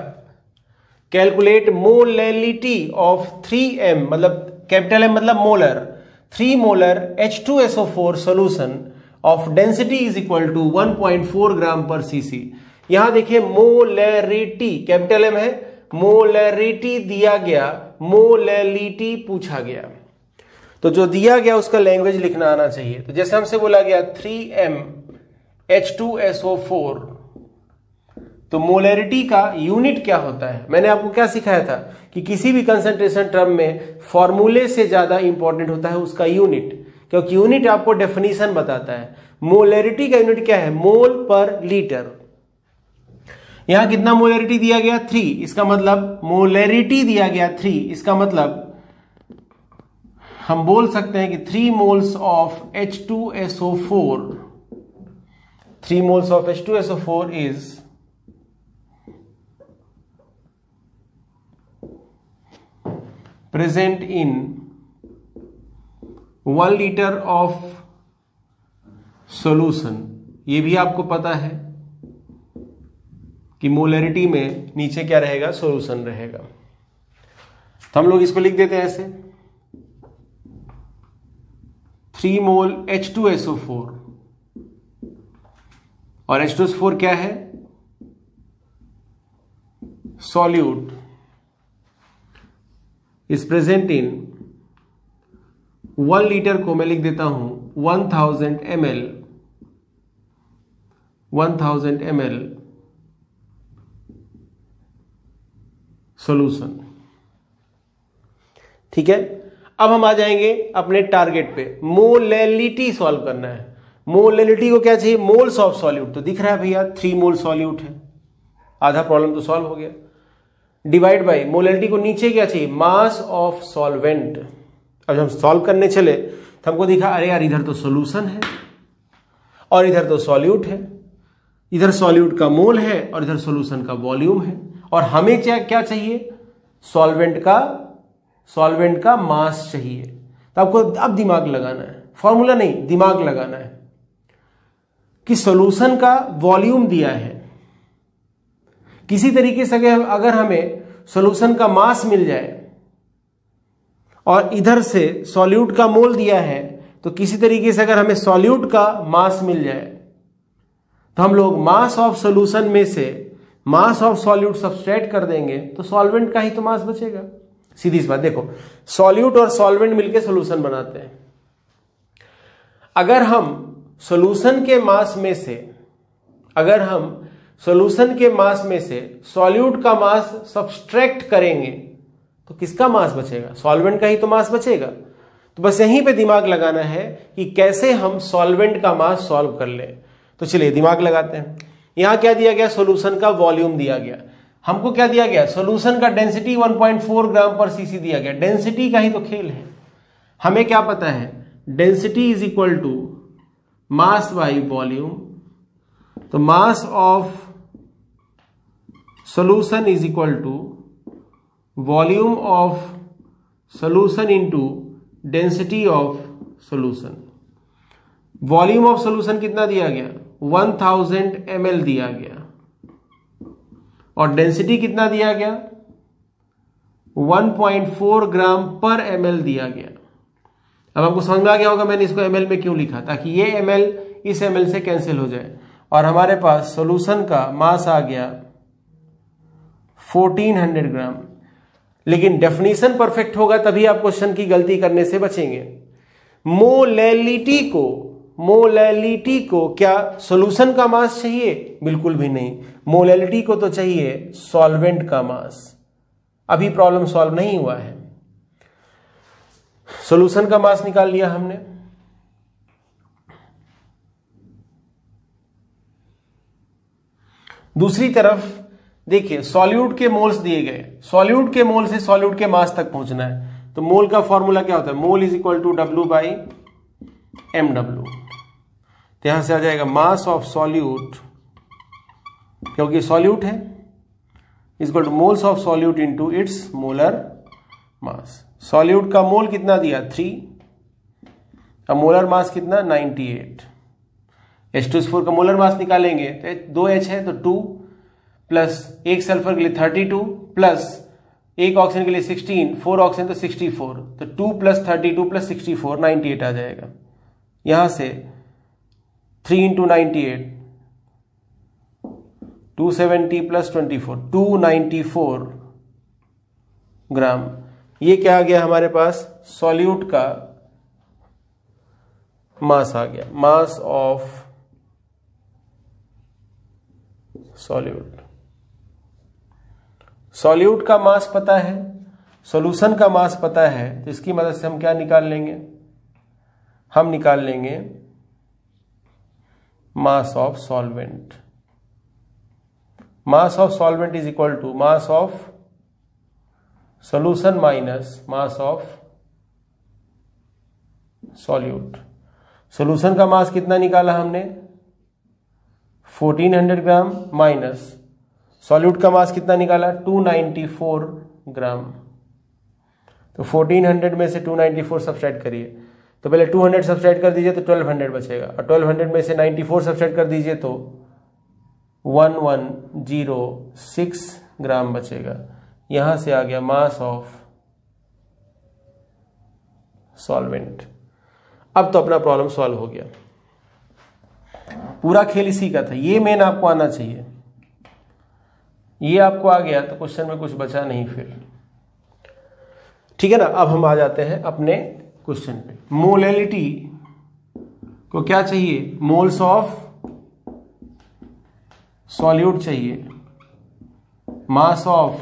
कैलकुलेट मोलैरिटी ऑफ 3m, मतलब कैपिटल M मतलब molar, 3 molar H2SO4 solution of density is equal to 1.4 gram per cc। यहां देखिए मोलैरिटी कैपिटल M है, मोलैरिटी दिया गया, मोलैरिटी पूछा गया, तो जो दिया गया उसका लैंग्वेज लिखना आना चाहिए। तो जैसे हमसे बोला गया 3m H2SO4, तो मोलैरिटी का यूनिट क्या होता है। मैंने आपको क्या सिखाया था कि किसी भी कंसंट्रेशन टर्म में फॉर्मूले से ज्यादा इंपॉर्टेंट होता है उसका यूनिट, क्योंकि यूनिट आपको डेफिनेशन बताता है। मोलैरिटी का यूनिट क्या है, मोल पर लीटर। यहां कितना मोलैरिटी दिया गया 3, इसका मतलब मोलैरिटी दिया गया 3, इसका मतलब हम बोल सकते हैं कि 3 moles of H2SO4, 3 moles of H2SO4 is present in 1 liter of solution। ये भी आपको पता है कि मोलैरिटी में नीचे क्या रहेगा, सॉल्यूशन रहेगा। तो हम लोग इसको लिख देते हैं ऐसे 3 मोल H2SO4, और H2SO4 क्या है, solute is present in 1 litre को मैं लिख देता हूं 1000 ml सॉल्यूशन, ठीक है। अब हम आ जाएंगे अपने टारगेट पे, मोलैरिटी सॉल्व करना है। मोलैरिटी को क्या चाहिए, मोल्स ऑफ सॉल्यूट, तो दिख रहा है भैया 3 मोल सॉल्यूट है, आधा प्रॉब्लम तो सॉल्व हो गया। डिवाइड बाय मोलैरिटी को नीचे क्या चाहिए, मास ऑफ सॉल्वेंट। अब जब हम सॉल्व करने चले तो हमको दिखा अरे यार इधर तो सॉल्यूशन है और इधर तो सॉल्यूट है, इधर सॉल्यूट का मोल है और इधर सॉल्यूशन का वॉल्यूम है, और हमें क्या चाहिए, सॉल्वेंट का मास चाहिए। तो आपको अब दिमाग लगाना है, फॉर्मूला नहीं, दिमाग लगाना है कि सॉल्यूशन का वॉल्यूम दिया है। किसी तरीके से अगर हमें सॉल्यूशन का मास मिल जाए और इधर से सॉल्यूट का मोल दिया है, तो किसी तरीके से अगर हमें सॉल्यूट का मास मिल जाए तो हम लोग मास ऑफ सॉल्यूशन में से मास ऑफ सॉल्यूट सब्सट्रैक्ट कर देंगे, तो सॉल्वेंट का ही तो मास बचेगा। सीधी सी बात, देखो सॉल्यूट और सॉल्वेंट मिलकर सॉल्यूशन बनाते हैं। अगर हम सॉल्यूशन के मास में से सॉल्यूट का मास सब्सट्रैक्ट करेंगे तो किसका मास बचेगा, सॉल्वेंट का ही तो मास बचेगा। तो बस यहीं पे दिमाग लगाना है कि कैसे हम सॉल्वेंट का मास सॉल्व कर लें। तो चलिए दिमाग लगाते हैं। यहां क्या दिया गया, सॉल्यूशन का वॉल्यूम दिया गया। हमको क्या दिया गया, सॉल्यूशन का डेंसिटी 1.4 ग्राम पर सीसी दिया गया। डेंसिटी का ही तो खेल है। हमें क्या पता है, density is equal to mass by volume, तो mass of solution is equal to volume of solution into density of solution. Volume of solution कितना दिया गया, 1000 ml दिया गया, और डेंसिटी कितना दिया गया, 1.4 ग्राम पर ml दिया गया। अब आपको समझ में आ गया होगा मैंने इसको ml में क्यों लिखा, ताकि ये ml इस ml से कैंसिल हो जाए, और हमारे पास सॉल्यूशन का मास आ गया 1400 ग्राम। लेकिन डेफिनेशन परफेक्ट होगा तभी आप क्वेश्चन की गलती करने से बचेंगे। मोलैलिटी को क्या सॉल्यूशन का मास चाहिए, बिल्कुल भी नहीं। मोलैलिटी को तो चाहिए सॉल्वेंट का मास। अभी प्रॉब्लम सॉल्व नहीं हुआ है, सॉल्यूशन का मास निकाल लिया हमने। दूसरी तरफ देखिए, सॉल्यूट के मोल्स दिए गए, सॉल्यूट के मोल से सॉल्यूट के मास तक पहुंचना है, तो मोल का फॉर्मूला क्या होता है, mole is equal to W by MW। तो यहां से आ जाएगा मास ऑफ सॉल्यूट, क्योंकि सॉल्यूट है, is equal to moles of solute into its molar mass. Solute का मोल कितना दिया 3, अब मोलर मास कितना 98। H2SO4 का मोलर मास निकालेंगे तो 2H है तो 2 प्लस एक सल्फर के लिए 32 प्लस एक ऑक्सीजन के लिए 16, 4 ऑक्सीजन तो 64, तो 2 प्लस 32 प्लस 64 98 आ जाएगा। यहां से 3 इंटू 98 270 प्लस 24 294 ग्राम। ये क्या आ गया हमारे पास, सॉल्यूट का मास आ गया, मास ऑफ सॉल्यूट। सॉल्यूट का मास पता है, सॉल्यूशन का मास पता है, तो इसकी मदद से हम क्या निकाल लेंगे, हम निकाल लेंगे mass of solvent. Mass of solvent is equal to mass of solution minus mass of solute. Solution का मास कितना निकाला हमने 1400 ग्राम माइनस सॉल्यूट का मास कितना निकाला 294 ग्राम। तो 1400 में से 294 सब्सट्रैक्ट करिए, तो पहले 200 सब्सट्रैक्ट कर दीजिए तो 1200 बचेगा, और 1200 में से 94 सब्सट्रैक्ट कर दीजिए तो 1106 ग्राम बचेगा। यहां से आ गया मास ऑफ सॉल्वेंट। अब तो अपना प्रॉब्लम सॉल्व हो गया। पूरा खेल इसी का था, ये मेन आपको आना चाहिए। ये आपको आ गया तो क्वेश्चन में कुछ बचा नहीं फिर, ठीक है ना। अब हम आ जाते हैं अपने क्वेश्चन पे। मोलैलिटी को क्या चाहिए, मोल्स ऑफ सॉल्यूट चाहिए, मास ऑफ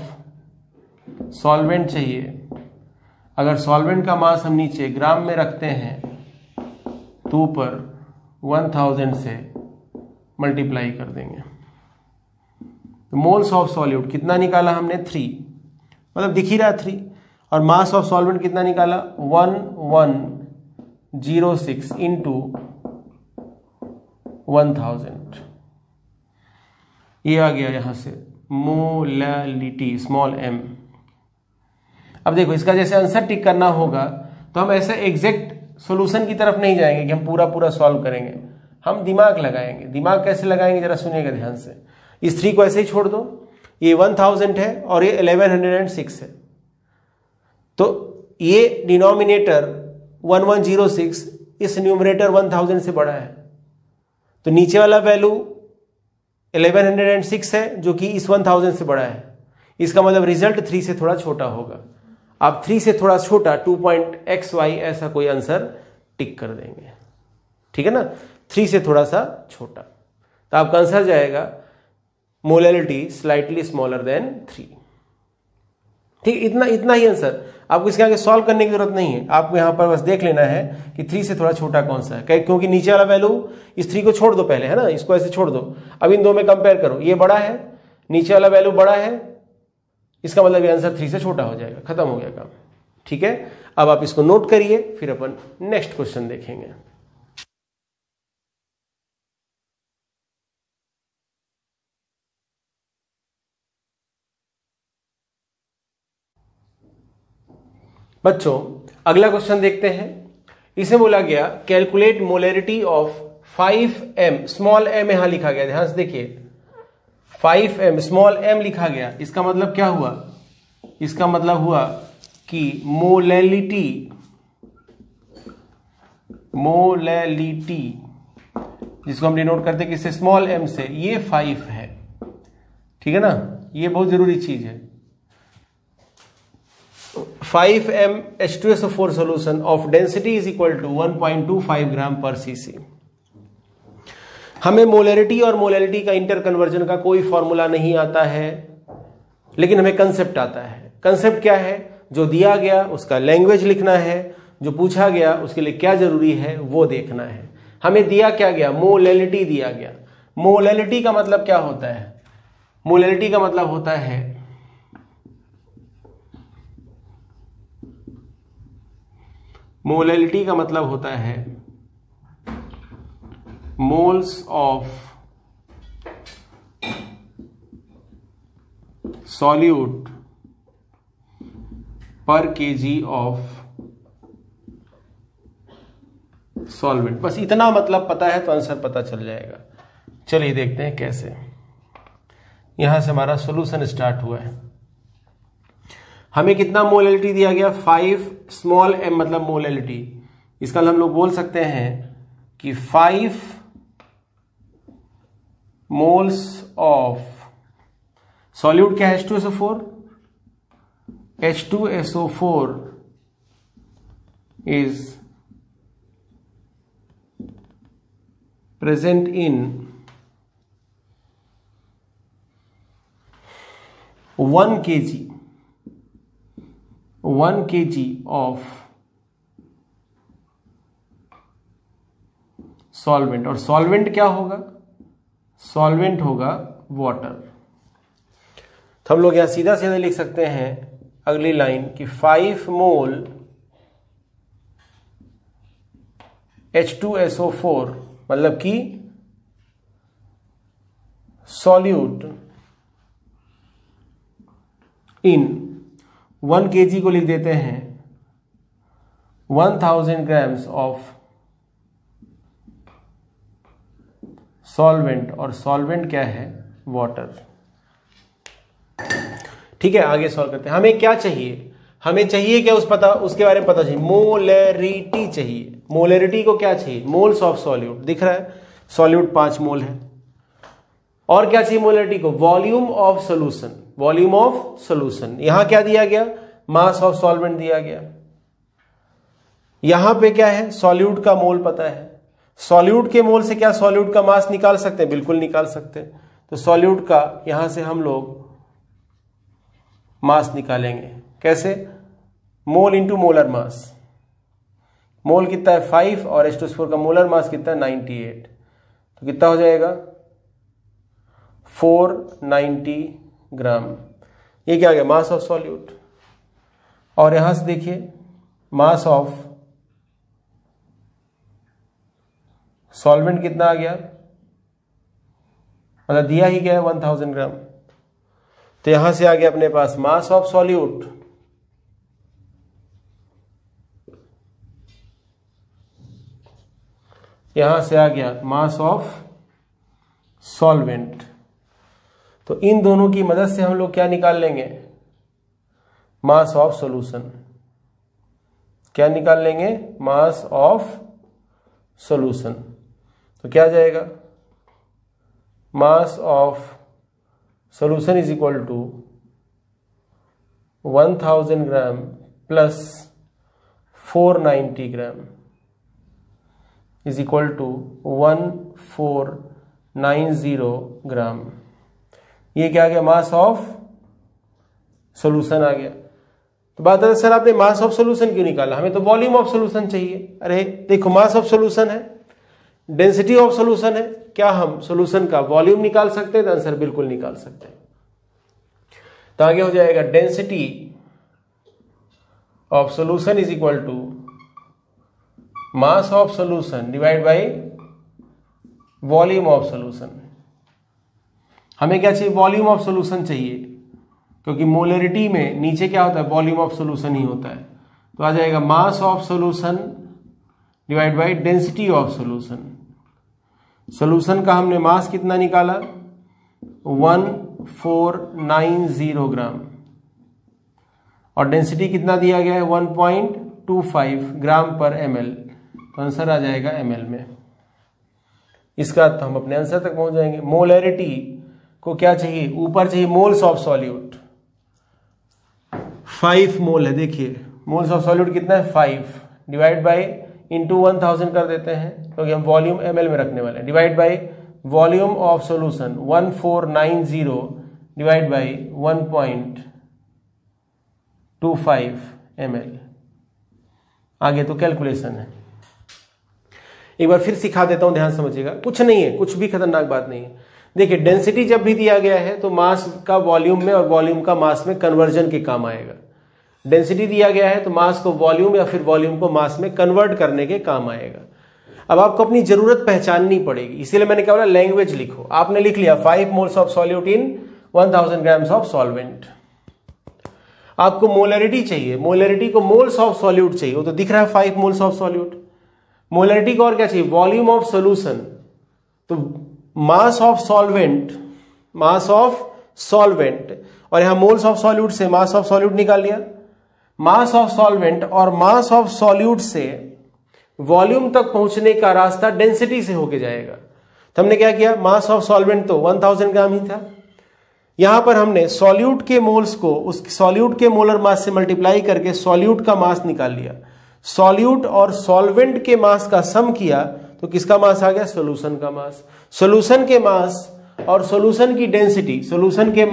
सॉल्वेंट चाहिए। अगर सॉल्वेंट का मास हम नीचे ग्राम में रखते हैं तो ऊपर 1000 से मल्टीप्लाई कर देंगे। तो मोल्स ऑफ सॉल्यूट कितना निकाला हमने 3, मतलब दिख ही रहा 3, और मास ऑफ सॉल्वेंट कितना निकाला 1106 इंटू 1000। ये आ गया यहां से मोलैलिटी स्मॉल m। अब देखो इसका जैसे आंसर टिक करना होगा तो हम ऐसे एग्जैक्ट सॉल्यूशन की तरफ नहीं जाएंगे कि हम पूरा पूरा सॉल्व करेंगे, हम दिमाग लगाएंगे। दिमाग कैसे लगाएंगे जरा सुनिएगा ध्यान से। इस 3 को ऐसे ही छोड़ दो, ये 1000 है और ये 1106 है, तो ये डिनोमिनेटर 1106 इस न्यूमरेटर 1000 से बड़ा है, तो नीचे वाला वैल्यू 1106 है जो कि इस 1000 से बड़ा है। इसका मतलब रिजल्ट 3 से थोड़ा छोटा होगा। आप 3 से थोड़ा छोटा 2.xy ऐसा कोई आंसर टिक कर देंगे, ठीक है ना। 3 से थोड़ा सा छोटा, तो आपका आंसर जाएगा मोलैलिटी स्लाइटली स्मॉलर देन 3। ठीक, इतना ही आंसर। आपको इसके आगे सॉल्व करने की जरूरत नहीं है, आपको यहां पर बस देख लेना है कि 3 से थोड़ा छोटा कौन सा है, क्योंकि नीचे वाला वैल्यू इस 3 को छोड़ दो पहले, है ना, इसको ऐसे छोड़ दो। अब इन दो में कंपेयर करो, ये बड़ा है, नीचे वाला वैल्यू बड़ा है, इसका मतलब ये आंसर 3 से छोटा हो जाएगा, खत्म हो गया काम, ठीक है। अब आप इसको नोट करिए, फिर अपन नेक्स्ट क्वेश्चन देखेंगे। बच्चों अगला क्वेश्चन देखते हैं। इसे बोला गया calculate molarity of 5m, small m यहां लिखा गया, ध्यान से देखिए 5m स्मॉल m लिखा गया। इसका मतलब क्या हुआ? इसका मतलब हुआ कि मोलैलिटी जिसको हम डिनोट करते हैं किससे? स्मॉल m से, ये 5 है, ठीक है ना, ये बहुत जरूरी चीज है। 5m H2SO4 solution of density is equal to 1.25 gram per cc। हमें मोलरिटी और मोलैलिटी का इंटर कन्वर्जन का कोई फॉर्मूला नहीं आता है, लेकिन हमें कंसेप्ट आता है। कंसेप्ट क्या है? जो दिया गया उसका लैंग्वेज लिखना है, जो पूछा गया उसके लिए क्या जरूरी है वो देखना है। हमें दिया क्या गया? मोलैलिटी दिया गया। मोलैलिटी का मतलब क्या होता है? मोलैलिटी का मतलब होता है मोल्स ऑफ सॉल्यूट पर केजी ऑफ सॉल्वेंट। बस इतना मतलब पता है तो आंसर पता चल जाएगा। चलिए देखते हैं कैसे। यहां से हमारा सॉल्यूशन स्टार्ट हुआ है। हमें कितना मोलैलिटी दिया गया? 5 स्मॉल m मतलब मोलैलिटी। इसका हम लोग बोल सकते हैं कि 5 मोल्स ऑफ सॉल्यूट क्या है? H2SO4। H2SO4 is present in 1 kg of solvent. और सॉल्वेंट क्या होगा? सॉल्वेंट होगा वाटर। तो हम लोग यहां सीधा सीधा लिख सकते हैं अगली लाइन कि 5 मोल H2SO4 मतलब कि सॉल्यूट इन 1 kg को लिख देते हैं 1000 ग्राम्स ऑफ सॉल्वेंट। और सॉल्वेंट क्या है? वाटर। ठीक है, आगे सॉल्व करते हैं। हमें क्या चाहिए? हमें चाहिए क्या? उसके बारे में पता चाहिए। मोलरिटी चाहिए। मोलरिटी को क्या चाहिए? Moles of solute. दिख रहा है सॉल्यूट 5 मोल है। और क्या चाहिए मोलरिटी को? Volume of solution. Volume of solution. यहां क्या दिया गया? मास ऑफ सॉल्वेंट दिया गया। यहां पे क्या है? सॉल्यूट का मोल पता है। सॉल्यूट के मोल से क्या सॉल्यूट का मास निकाल सकते हैं? बिल्कुल निकाल सकते हैं। तो सॉल्यूट का यहां से हम लोग मास निकालेंगे। कैसे? Mole into molar mass. मोल कितना है? 5 और H2SO4 का मोलर मास कितना है? 98। तो कितना हो जाएगा? 490 ग्राम। ये क्या आ गया? मास ऑफ सॉल्यूट। और यहां से देखिए मास ऑफ सॉल्वेंट कितना आ गया? मतलब दिया ही गया है 1000 ग्राम। तो यहां से आ गया अपने पास मास ऑफ सॉल्यूट यहां से आ गया मास ऑफ सॉल्वेंट। तो इन दोनों की मदद से हम लोग क्या निकाल लेंगे? Mass of solution. क्या निकाल लेंगे? Mass of solution. तो क्या आ जाएगा? Mass of solution is equal to 1000 gram plus 490 gram is equal to 1490 gram. ये क्या आ गया? मास ऑफ सॉल्यूशन आ गया। तो बात है सर आपने मास ऑफ सॉल्यूशन क्यों निकाला? हमें तो वॉल्यूम ऑफ सॉल्यूशन चाहिए। अरे देखो मास ऑफ सॉल्यूशन है, डेंसिटी ऑफ सॉल्यूशन है। क्या हम सॉल्यूशन का वॉल्यूम निकाल सकते हैं? तो आंसर बिल्कुल निकाल सकते हैं। तो आगे हो जाएगा density of solution is equal to mass of solution divide by volume of solution. हमें क्या चाहिए? वॉल्यूम ऑफ सॉल्यूशन चाहिए, क्योंकि मोलरिटी में नीचे क्या होता है? वॉल्यूम ऑफ सॉल्यूशन ही होता है। तो आ जाएगा mass of solution divide by density of solution. Solution का हमने मास कितना निकाला 1490 ग्राम और डेंसिटी कितना दिया गया है 1.25 ग्राम पर ml, तो आंसर आ जाएगा ml में। इसका तो हम अपने आंसर तक पहुंच जाएंगे। मोलैरिटी को क्या चाहिए, ऊपर चाहिए मोल्स ऑफ सॉल्यूट, 5 मोल है। देखिए मोल्स ऑफ सॉल्यूट कितना है 5 डिवाइड बाय इंटू 1000 कर देते हैं क्योंकि हम वॉल्यूम ml में रखने वाले हैं, divide by volume of solution 1490 divide by 1.25 ml। आगे तो कैलकुलेशन है, एक बार फिर सिखा देता हूं, ध्यान समझिएगा। कुछ नहीं है, कुछ भी खतरनाक बात नहीं है। देखिए डेंसिटी जब भी दिया गया है तो मास का वॉल्यूम में और वॉल्यूम का मास में कन्वर्जन के काम आएगा। डेंसिटी दिया गया है तो मास को वॉल्यूम या फिर वॉल्यूम को मास में कन्वर्ट करने के काम आएगा। अब आपको अपनी जरूरत पहचाननी पड़ेगी, इसीलिए मैंने क्या बोला लैंग्वेज लिखो। आपने लिख लिया 5 moles of solute in 1000 grams of solvent. आपको मोलैरिटी चाहिए, मोलैरिटी को मोल्स ऑफ सॉल्यूट चाहिए, वो तो दिख रहा है 5 मोल्स ऑफ सॉल्यूट। मोलैरिटी को और क्या चाहिए वॉल्यूम ऑफ सॉल्यूशन, तो mass of solvent, mass of solvent, और यहां मोल्स ऑफ सॉल्यूट से मास ऑफ सॉल्यूट निकाल लिया। मास ऑफ सॉल्वेंट और मास ऑफ सॉल्यूट से वॉल्यूम तक पहुंचने का रास्ता डेंसिटी से होके जाएगा। तो हमने क्या किया, मास ऑफ सॉल्वेंट तो 1000 ग्राम ही था, यहां पर हमने सॉल्यूट के मोल्स को उस सॉल्यूट के मोलर मास से मल्टीप्लाई करके सॉल्यूट का मास निकाल लिया। सॉल्यूट और सॉल्वेंट के मास का सम किया तो किसका मास आ गया, सॉल्यूशन का मास। सॉल्यूशन के मास और सॉल्यूशन की डेंसिटी, सॉल्यूशन के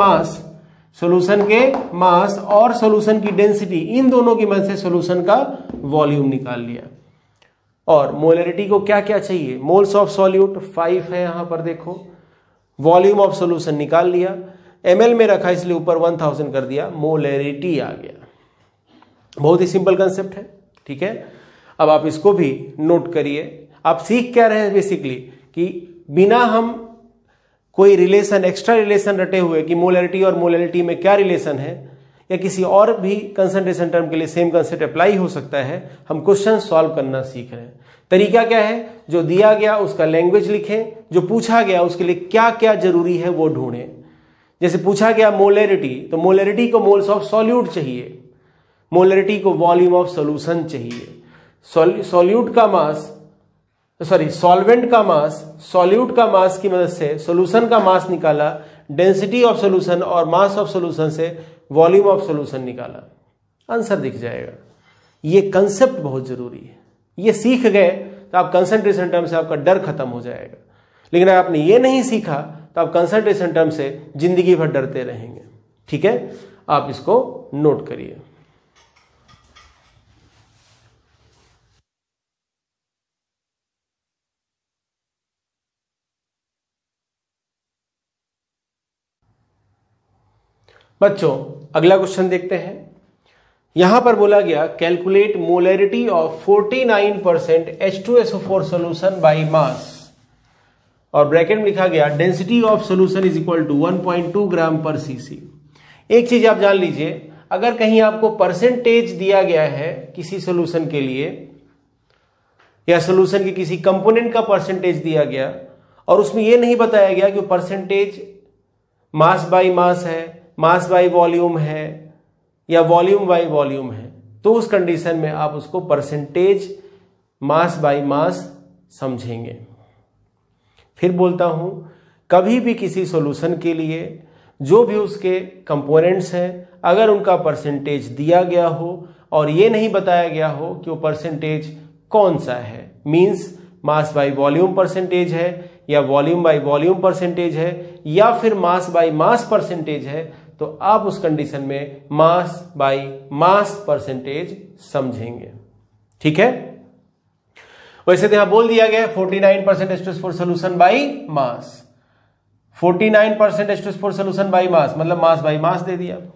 मास और सॉल्यूशन की डेंसिटी, इन दोनों की मदद से सॉल्यूशन का वॉल्यूम निकाल लिया। और मोलैरिटी को क्या क्या चाहिए, मोल्स ऑफ सॉल्यूट 5 है यहां पर देखो, वॉल्यूम ऑफ सॉल्यूशन निकाल लिया, ml में रखा इसलिए ऊपर 1000 कर दिया, मोलैरिटी आ गया। बहुत ही सिंपल कंसेप्ट है, ठीक है। अब आप इसको भी नोट करिए। आप सीख क्या रहे हैं बेसिकली कि बिना हम कोई रिलेशन, एक्स्ट्रा रिलेशन रटे हुए कि मोलैरिटी और मोलैरिटी में क्या रिलेशन है, या किसी और भी कंसंट्रेशन टर्म के लिए सेम कंसेप्ट अप्लाई हो सकता है, हम क्वेश्चन सॉल्व करना सीख रहे हैं। तरीका क्या है, जो दिया गया उसका लैंग्वेज लिखें, जो पूछा गया उसके लिए क्या क्या जरूरी है वो ढूंढें। जैसे पूछा गया मोलैरिटी, तो मोलैरिटी को मोल्स ऑफ सॉल्यूट चाहिए, मोलैरिटी को वॉल्यूम ऑफ सॉल्यूशन चाहिए, सॉल्यूट का मास, सॉल्वेंट का मास, सॉल्यूट का मास की मदद से सॉल्यूशन का मास निकाला, डेंसिटी ऑफ सॉल्यूशन और मास ऑफ सॉल्यूशन से वॉल्यूम ऑफ सॉल्यूशन निकाला, आंसर दिख जाएगा। ये कंसेप्ट बहुत जरूरी है, ये सीख गए तो आप कंसंट्रेशन टर्म से आपका डर खत्म हो जाएगा। लेकिन अगर आपने ये नहीं सीखा तो आप कंसंट्रेशन टर्म से जिंदगी भर डरते रहेंगे, ठीक है। आप इसको नोट करिए। बच्चों अगला क्वेश्चन देखते हैं। यहां पर बोला गया calculate molarity of 49% H2SO4 solution by mass, और ब्रैकेट में लिखा गया density of solution is equal to 1.2 gram per CC. एक चीज आप जान लीजिए, अगर कहीं आपको परसेंटेज दिया गया है किसी सॉल्यूशन के लिए, या सॉल्यूशन के किसी कंपोनेंट का परसेंटेज दिया गया और उसमें यह नहीं बताया गया कि परसेंटेज मास बाय मास है, मास बाय वॉल्यूम है, या वॉल्यूम बाय वॉल्यूम है, तो उस कंडीशन में आप उसको परसेंटेज मास बाय मास समझेंगे। फिर बोलता हूं, कभी भी किसी सॉल्यूशन के लिए जो भी उसके कंपोनेंट्स हैं, अगर उनका परसेंटेज दिया गया हो और ये नहीं बताया गया हो कि वो परसेंटेज कौन सा है, means mass by volume percentage है, या वॉल्यूम बाय वॉल्यूम परसेंटेज है, या फिर मास बाय मास परसेंटेज है, तो आप उस कंडीशन में मास बाय मास परसेंटेज समझेंगे, ठीक है। वैसे तो यहां बोल दिया गया 49% H2SO4 solution by mass, 49% H2SO4 solution by मास मतलब मास बाय मास दे दिया। तो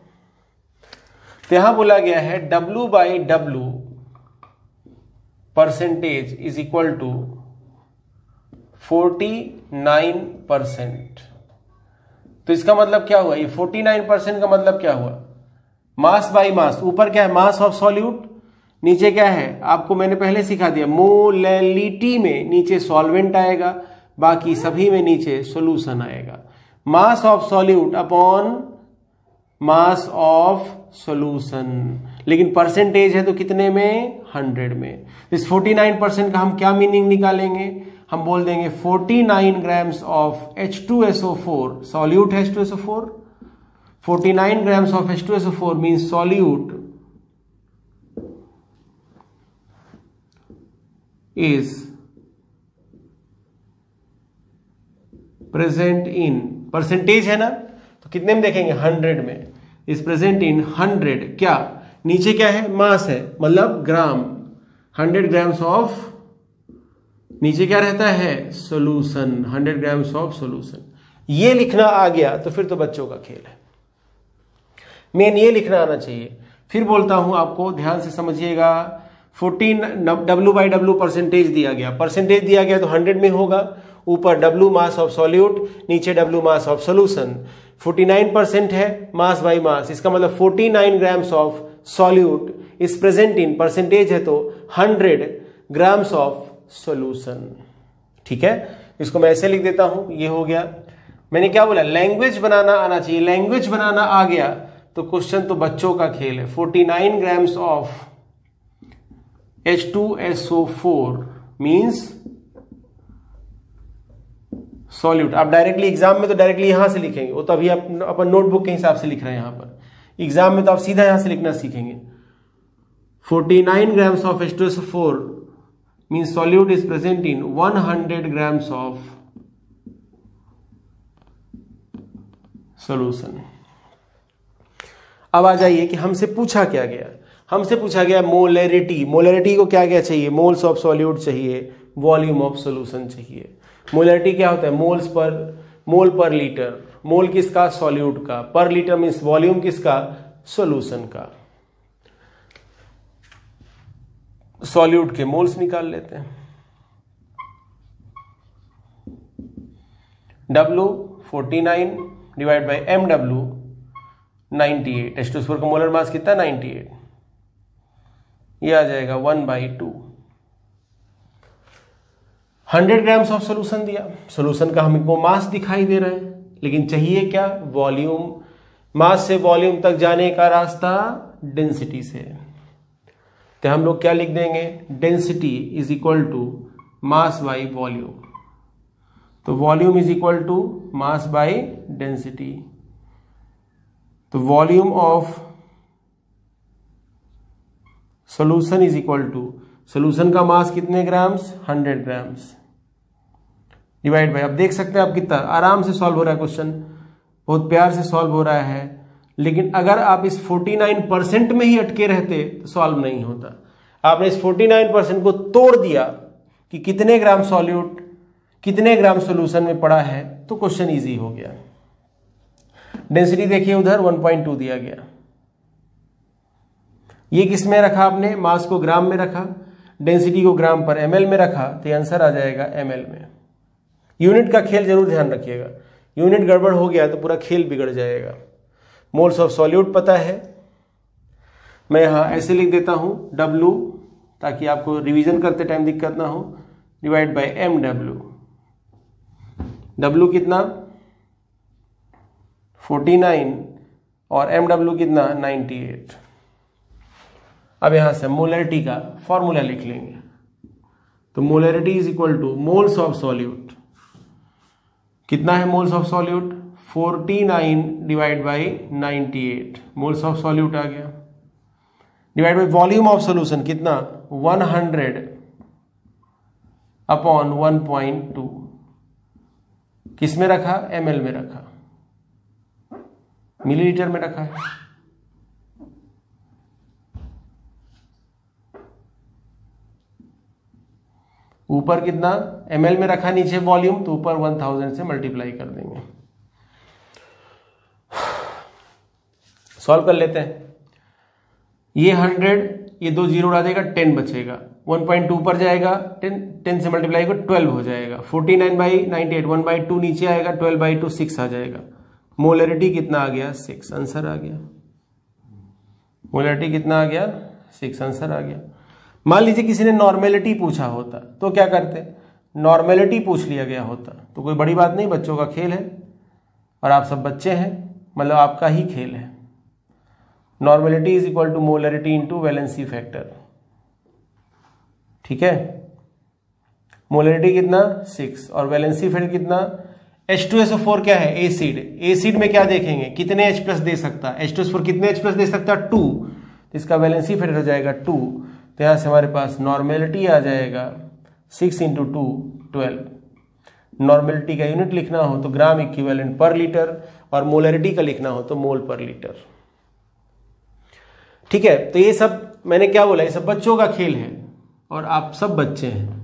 यहां बोला गया है W by W percentage is equal to 49%। तो इसका मतलब क्या हुआ, ये 49% का मतलब क्या हुआ, मास बाय मास, ऊपर क्या है मास ऑफ सॉल्यूट, नीचे क्या है, आपको मैंने पहले सिखा दिया, मोलैलिटी में नीचे सॉल्वेंट आएगा, बाकी सभी में नीचे सॉल्यूशन आएगा। मास of solute upon mass of solution, लेकिन परसेंटेज है तो कितने में, 100 में। इस 49% का हम क्या मीनिंग निकालेंगे, हम बोल देंगे 49 ग्राम्स ऑफ H2SO4, सॉल्यूट है H2SO4, 49 grams of H2SO4 means solute is present in, percentage है ना तो कितने में देखेंगे, 100 में। इज प्रेजेंट इन 100, क्या नीचे क्या है, मास है मतलब ग्राम, 100 ग्राम्स ऑफ, नीचे क्या रहता है, सॉल्यूशन, 100 ग्राम्स ऑफ सॉल्यूशन। ये लिखना आ गया तो फिर तो बच्चों का खेल है, मेन ये लिखना आना चाहिए। फिर बोलता हूं आपको, ध्यान से समझिएगा, 14 W/W परसेंटेज दिया गया, परसेंटेज दिया गया तो 100 में होगा, ऊपर W मास ऑफ सॉल्यूट, नीचे W मास ऑफ सॉल्यूशन। 49% है मास बाई मास, इसका मतलब 49 grams of solute is present in, percentage है तो 100 ग्राम्स ऑफ सॉल्यूशन। ठीक है, इसको मैं ऐसे लिख देता हूं, ये हो गया। मैंने क्या बोला, लैंग्वेज बनाना आना चाहिए, लैंग्वेज बनाना आ गया तो क्वेश्चन तो बच्चों का खेल है। 49 grams of H2SO4 means solute. आप डायरेक्टली एग्जाम में तो डायरेक्टली यहां से लिखेंगे, वो तो अभी अपन नोटबुक के हिसाब से लिख रहे हैं, यहां पर एग्जाम में तो आप सीधा यहां से लिखना सीखेंगे। 49 grams of H2SO4 means solute is present in 100 grams of solution. अब आ जाइए कि हमसे पूछा क्या गया, हमसे पूछा गया मोलैरिटी। मोलैरिटी को क्या क्या चाहिए, मोल्स ऑफ सॉल्यूट चाहिए, वॉल्यूम ऑफ सॉल्यूशन चाहिए। मोलैरिटी क्या होता है, मोल्स पर, मोल पर लीटर, मोल किसका, सॉल्यूट का, पर लीटर मीन्स वॉल्यूम किसका, सॉल्यूशन का। सॉल्यूट के मोल्स निकाल लेते हैं। W 49 divide by MW 98, H2SO4 का मोलर मास कितना, 98, ये आ जाएगा 1/2। 100 ग्राम्स ऑफ सोल्यूशन दिया, सोल्यूशन का हमको मास दिखाई दे रहा है, लेकिन चाहिए क्या, वॉल्यूम। मास से वॉल्यूम तक जाने का रास्ता डेंसिटी से, तो हम लोग क्या लिख देंगे, density is equal to mass by volume. तो volume is equal to mass by density. तो volume of solution is equal to, solution का मास कितने ग्राम्स, 100 ग्राम्स, डिवाइड बाय, अब देख सकते हैं आप कितना आराम से सॉल्व हो रहा है क्वेश्चन, बहुत प्यार से सॉल्व हो रहा है। लेकिन अगर आप इस 49% में ही अटके रहते तो सॉल्व नहीं होता। आपने इस 49% को तोड़ दिया कि कितने ग्राम सॉल्यूट कितने ग्राम सॉल्यूशन में पड़ा है, तो क्वेश्चन इजी हो गया। डेंसिटी देखिए उधर 1.2 दिया गया, ये किस में रखा आपने, मास को ग्राम में रखा, डेंसिटी को ग्राम पर ml में रखा, तो आंसर आ जाएगा ml में। यूनिट का खेल जरूर ध्यान रखिएगा, यूनिट गड़बड़ हो गया तो पूरा खेल बिगड़ जाएगा। मोल्स ऑफ सॉल्यूट पता है, मैं यहां ऐसे लिख देता हूं W, ताकि आपको रिवीजन करते टाइम दिक्कत ना हो, डिवाइड बाय MW। W कितना 49 और MW कितना 98। अब यहां से मोलैरिटी का फॉर्मूला लिख लेंगे, तो molarity is equal to moles of solute, कितना है moles of solute, 49 divide by 98, moles of solute आ गया, divide by volume of solution कितना 100 अपॉन 1.2, किस में रखा, ml में रखा, मिलीलीटर में रखा है। ऊपर कितना ml में रखा, नीचे वॉल्यूम, तो ऊपर 1000 से मल्टीप्लाई कर देंगे। सॉल्व कर लेते हैं, ये 100, ये 2 जीरो उड़ा देगा, 10 बचेगा, 1.2 पर जाएगा, 10 से मल्टीप्लाई को 12 हो जाएगा, 49/98, 1/2 नीचे आएगा, 12/2 6 आ जाएगा। मोलैरिटी कितना आ गया, 6, आंसर आ गया। मोलैरिटी कितना आ गया, 6 आंसर आ गया। मान लीजिए किसी ने नॉर्मेलिटी पूछा होता तो क्या करते, नॉर्मेलिटी पूछ लिया गया होता तो कोई बड़ी बात नहीं, बच्चों का खेल है और आप सब बच्चे हैं, मतलब आपका ही खेल है। Normality is equal to molarity into valency factor, ठीक है। मोलरिटी कितना 6 और वैलेंसी फैक्टर कितना, H2SO4 क्या है, एसिड। एसिड में क्या देखेंगे, कितने H+ दे सकता है, H2SO4 कितने H+ दे सकता है 2, तो इसका वैलेंसी फैक्टर हो जाएगा 2। तो यहां से हमारे पास नॉर्मेलिटी आ जाएगा 6 × 2 12। नॉर्मेलिटी का यूनिट लिखना हो तो ग्राम इक्विवेलेंट पर लीटर और मोलरिटी का लिखना हो तो मोल पर लीटर, ठीक है। तो ये सब मैंने क्या बोला, ये सब बच्चों का खेल है और आप सब बच्चे हैं।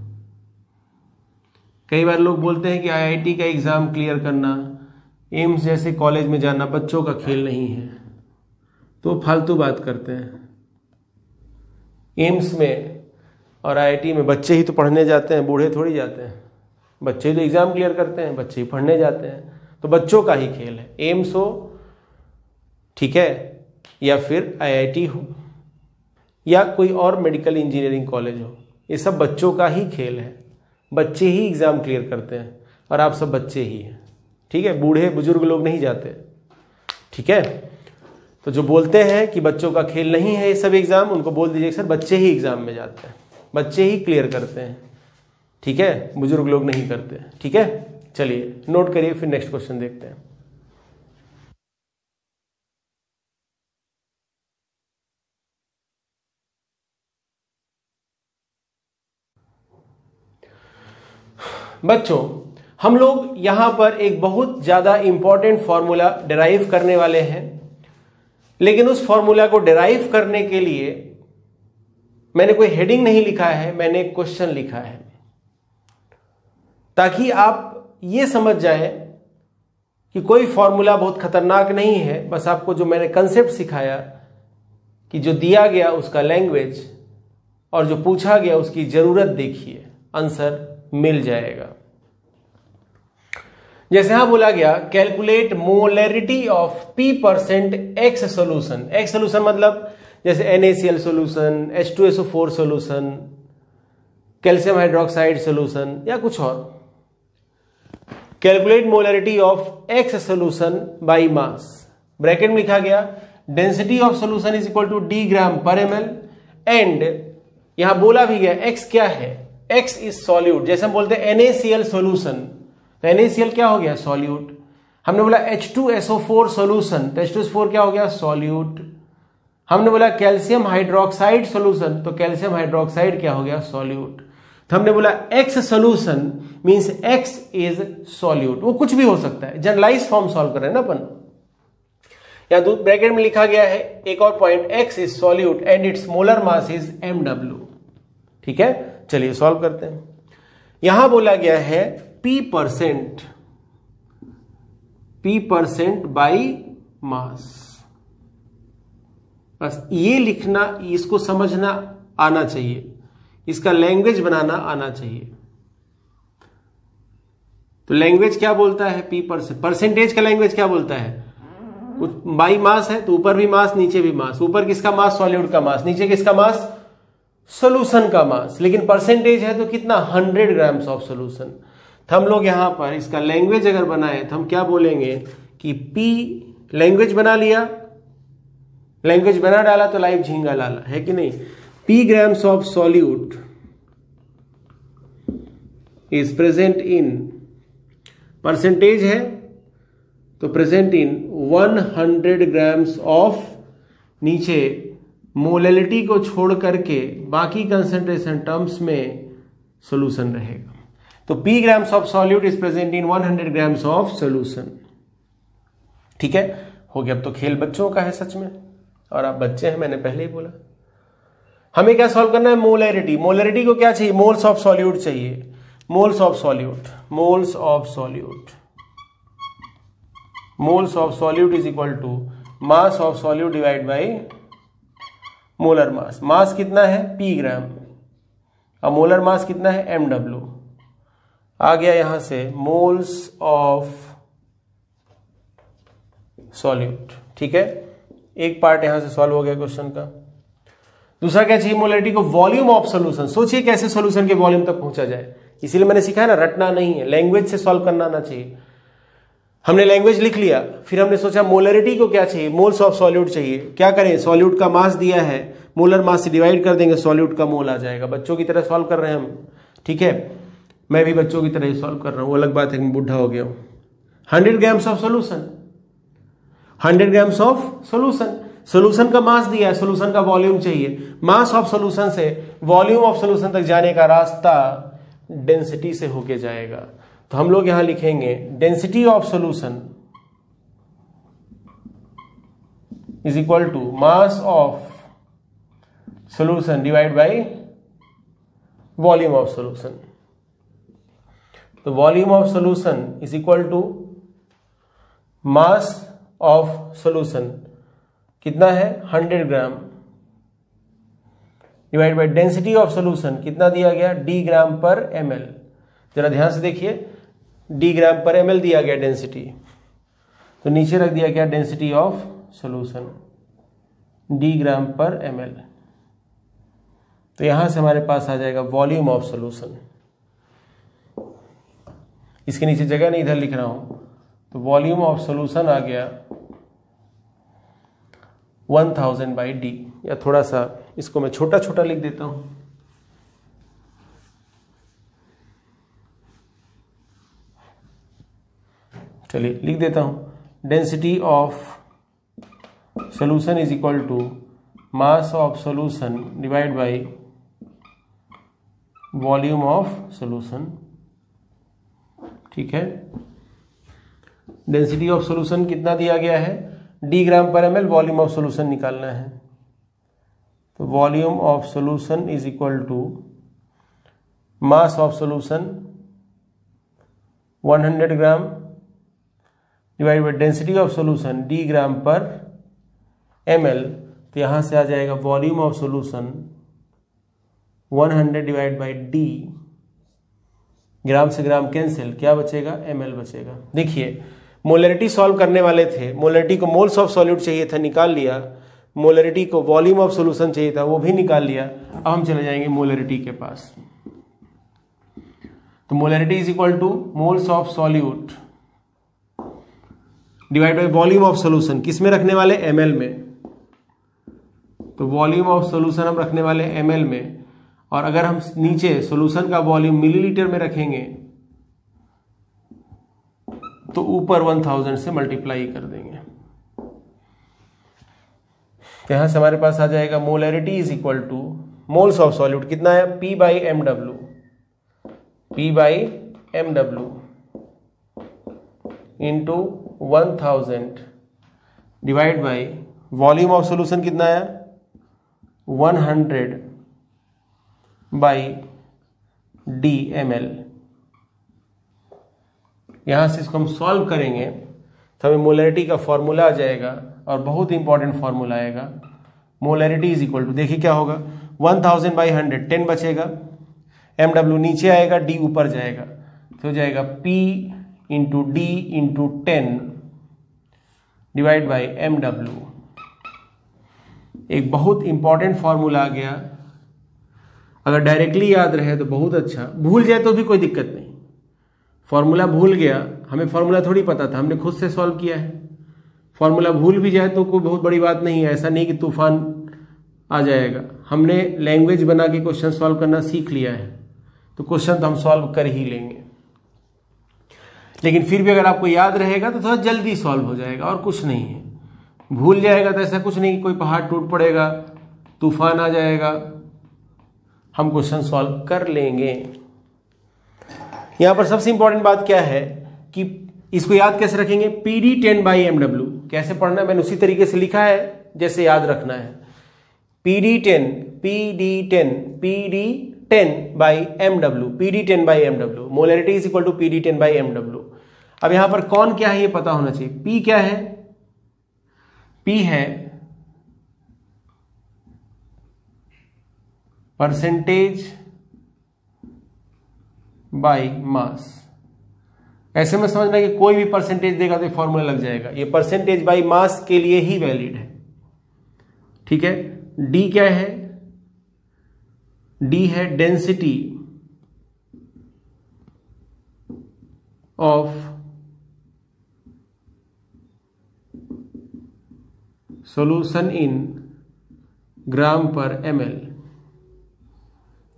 कई बार लोग बोलते हैं कि IIT का एग्जाम क्लियर करना, एम्स जैसे कॉलेज में जाना बच्चों का खेल नहीं है, तो फालतू बात करते हैं। एम्स में और IIT में बच्चे ही तो पढ़ने जाते हैं, बूढ़े थोड़ी जाते हैं। बच्चे ही तो एग्जाम क्लियर करते हैं, बच्चे ही पढ़ने जाते हैं, तो बच्चों का ही खेल है। एम्स हो, ठीक है, या फिर IIT हो या कोई और मेडिकल इंजीनियरिंग कॉलेज हो, ये सब बच्चों का ही खेल है। बच्चे ही एग्जाम क्लियर करते हैं और आप सब बच्चे ही हैं, ठीक है। बूढ़े बुजुर्ग लोग नहीं जाते, ठीक है। तो जो बोलते हैं कि बच्चों का खेल नहीं है ये सब एग्जाम, उनको बोल दीजिए सर बच्चे ही एग्जाम में जाते हैं, बच्चे ही क्लियर करते हैं, ठीक है, बुजुर्ग लोग नहीं करते, ठीक है। चलिए नोट करिए, फिर नेक्स्ट क्वेश्चन देखते हैं। बच्चों हम लोग यहां पर एक बहुत ज्यादा इंपॉर्टेंट फॉर्मूला डिराइव करने वाले हैं, लेकिन उस फॉर्मूला को डिराइव करने के लिए मैंने कोई हेडिंग नहीं लिखा है, मैंने एक क्वेश्चन लिखा है, ताकि आप ये समझ जाए कि कोई फॉर्मूला बहुत खतरनाक नहीं है। बस आपको जो मैंने कंसेप्ट सिखाया कि जो दिया गया उसका लैंग्वेज और जो पूछा गया उसकी जरूरत देखिए, आंसर मिल जाएगा। जैसे यहां बोला गया calculate molarity of P% X solution. X solution मतलब जैसे NaCl solution, H2SO4 solution, calcium hydroxide solution या कुछ और। Calculate molarity of X solution by mass, bracket में लिखा गया density of solution is equal to D gram per ml, and यहां बोला भी गया X क्या है, X इज सॉल्यूट। जैसे हम बोलते हैं NaCl सोल्यूशन, तो NaCl क्या हो गया, सॉल्यूट। हमने बोला H2SO4 सोल्यूशन, तो H2SO4 क्या हो गया, सॉल्यूट। हमने बोला कैल्शियम हाइड्रोक्साइड सोल्यूशन, तो कैल्शियम हाइड्रोक्साइड क्या हो गया, सॉल्यूट। तो हमने बोला X solution means X is solute, वो कुछ भी हो सकता है, जनरलाइज फॉर्म सॉल्व कर रहे हैं ना अपन। या ब्रैकेट में लिखा गया है एक और point, X is solute and it's molar mass is Mw, ठीक है। चलिए सॉल्व करते हैं। यहां बोला गया है P% बाई मास, बस ये लिखना, इसको समझना आना चाहिए, इसका लैंग्वेज बनाना आना चाहिए। तो लैंग्वेज क्या बोलता है, P%, परसेंटेज का लैंग्वेज क्या बोलता है, कुछ बाई मास है तो ऊपर भी मास नीचे भी मास, ऊपर किसका मास, सॉल्यूट का मास, नीचे किसका मास, सोल्यूशन का मास। लेकिन परसेंटेज है तो कितना, 100 ग्राम्स ऑफ सोल्यूशन। तो हम लोग यहां पर इसका लैंग्वेज अगर बनाए तो हम क्या बोलेंगे कि P, लैंग्वेज बना लिया, लैंग्वेज बना डाला तो लाइव झींगा लाला, है कि नहीं। P grams of solute is present in, percentage है तो प्रेजेंट इन 100 ग्राम्स ऑफ, नीचे मोलरिटी को छोड़ करके बाकी कंसेंट्रेशन टर्म्स में सॉल्यूशन रहेगा। तो P grams of solute is present in 100 grams of solution, ठीक है। हो गया। अब तो खेल बच्चों का है सच में, और आप बच्चे हैं, मैंने पहले ही बोला। हमें क्या सॉल्व करना है, मोलरिटी। मोलरिटी को क्या चाहिए, मोल्स ऑफ सॉल्यूट चाहिए, moles of solute, moles of solute, moles of solute is equal to mass of solute divide by molar mass. Mass कितना है, P ग्राम, अब मोलर मास कितना है, Mw। आ गया यहां से मोल्स ऑफ सॉल्यूट, ठीक है। एक पार्ट यहां से सॉल्व हो गया क्वेश्चन का। दूसरा क्या चाहिए मोलरिटी को, वॉल्यूम ऑफ सोल्यूशन। सोचिए कैसे सोल्यूशन के वॉल्यूम तक पहुंचा जाए, इसीलिए मैंने सिखाया ना, रटना नहीं है, लैंग्वेज से सॉल्व करना आना चाहिए। हमने लैंग्वेज लिख लिया, फिर हमने सोचा मोलरिटी को क्या चाहिए, मोल्स ऑफ सॉल्यूट चाहिए। क्या करें, सॉल्यूट का मास दिया है, मोलर मास से डिवाइड कर देंगे, सॉल्यूट का मोल आ जाएगा। बच्चों की तरह सॉल्व कर रहे हैं हम, ठीक है, मैं भी बच्चों की तरह ही सॉल्व कर रहा हूं, वो अलग बात है, मैं बुढ़ा हो गया हूं। 100 grams of solution, 100 grams of solution, solution का मास दिया है, सोल्यूशन का वॉल्यूम चाहिए। मास ऑफ सोल्यूशन से वॉल्यूम ऑफ सोल्यूशन तक जाने का रास्ता डेंसिटी से होके जाएगा। तो हम लोग यहां लिखेंगे density of solution is equal to mass of solution divide by volume of solution. तो volume of solution is equal to mass of solution कितना है 100 gram divide by density of solution कितना दिया गया डी ग्राम पर ml। जरा ध्यान से देखिए, डी ग्राम पर ml दिया गया डेंसिटी, तो नीचे रख दिया गया density of solution D gram per ml। तो यहां से हमारे पास आ जाएगा वॉल्यूम ऑफ सोल्यूशन। इसके नीचे जगह नहीं, इधर लिख रहा हूं, तो वॉल्यूम ऑफ सोल्यूशन आ गया 1000 बाई डी, या थोड़ा सा इसको मैं छोटा छोटा लिख देता हूं। चलिए लिख देता हूं, density of solution is equal to mass of solution divide by volume of solution. ठीक है, डेंसिटी ऑफ सोल्यूशन कितना दिया गया है D gram per ml, volume of solution निकालना है। तो volume of solution is equal to mass of solution 100 gram divide by density of solution D gram per ml। तो यहां से आ जाएगा volume of solution 100 divide by D, gram से ग्राम कैंसिल, क्या बचेगा ml बचेगा। देखिए मोलरिटी सॉल्व करने वाले थे, मोलरिटी को मोल्स ऑफ सॉल्यूट चाहिए था, निकाल लिया, मोलरिटी को वॉल्यूम ऑफ सॉल्यूशन चाहिए था, वो भी निकाल लिया। अब हम चले जाएंगे मोलरिटी के पास। तो molarity is equal to moles of solute divide by volume of solution, किस में रखने वाले ml में। तो वॉल्यूम ऑफ सॉल्यूशन हम रखने वाले ml में, और अगर हम नीचे सॉल्यूशन का वॉल्यूम मिलीलीटर में रखेंगे तो ऊपर 1000 से मल्टीप्लाई कर देंगे। यहां से हमारे पास आ जाएगा molarity is equal to moles of solute कितना है P by mw, P by mw into 1000 divide by volume of solution कितना है 100 बाई डी ml। यहां से इसको हम सॉल्व करेंगे तो हमें मोलरिटी का फॉर्मूला आ जाएगा, और बहुत इंपॉर्टेंट फॉर्मूला आएगा। मोलरिटी इज इक्वल टू, देखिए क्या होगा 1000 बाई 100 10 बचेगा, mw नीचे आएगा, d ऊपर जाएगा, तो हो जाएगा p into D into 10 divide by mw। एक बहुत इंपॉर्टेंट फॉर्मूला आ गया, अगर डायरेक्टली याद रहे तो बहुत अच्छा, भूल जाए तो भी कोई दिक्कत नहीं। फॉर्मूला भूल गया, हमें फॉर्मूला थोड़ी पता था, हमने खुद से सॉल्व किया है। फॉर्मूला भूल भी जाए तो कोई बहुत बड़ी बात नहीं है, ऐसा नहीं कि तूफान आ जाएगा। हमने लैंग्वेज बना के क्वेश्चन सॉल्व करना सीख लिया है, तो क्वेश्चन तो हम सॉल्व कर ही लेंगे। लेकिन फिर भी अगर आपको याद रहेगा तो थोड़ा जल्दी सॉल्व हो जाएगा, और कुछ नहीं है। भूल जाएगा तो ऐसा कुछ नहीं, कोई पहाड़ टूट पड़ेगा, तूफान आ जाएगा, हम क्वेश्चन सॉल्व कर लेंगे। यहां पर सबसे इंपॉर्टेंट बात क्या है कि इसको याद कैसे रखेंगे, PD10 बाई mw कैसे पढ़ना है, मैंने उसी तरीके से लिखा है जैसे याद रखना है। PD10 by mw, PD10 by mw, molarity is equal to PD10 by mw। अब यहां पर कौन क्या है ये पता होना चाहिए। P क्या है, P है परसेंटेज बाई मास। ऐसे में समझना कि कोई भी परसेंटेज देगा तो फॉर्मूला लग जाएगा, ये परसेंटेज बाई मास के लिए ही वैलिड है। ठीक है, डी क्या है डी है density of solution in gram per ml,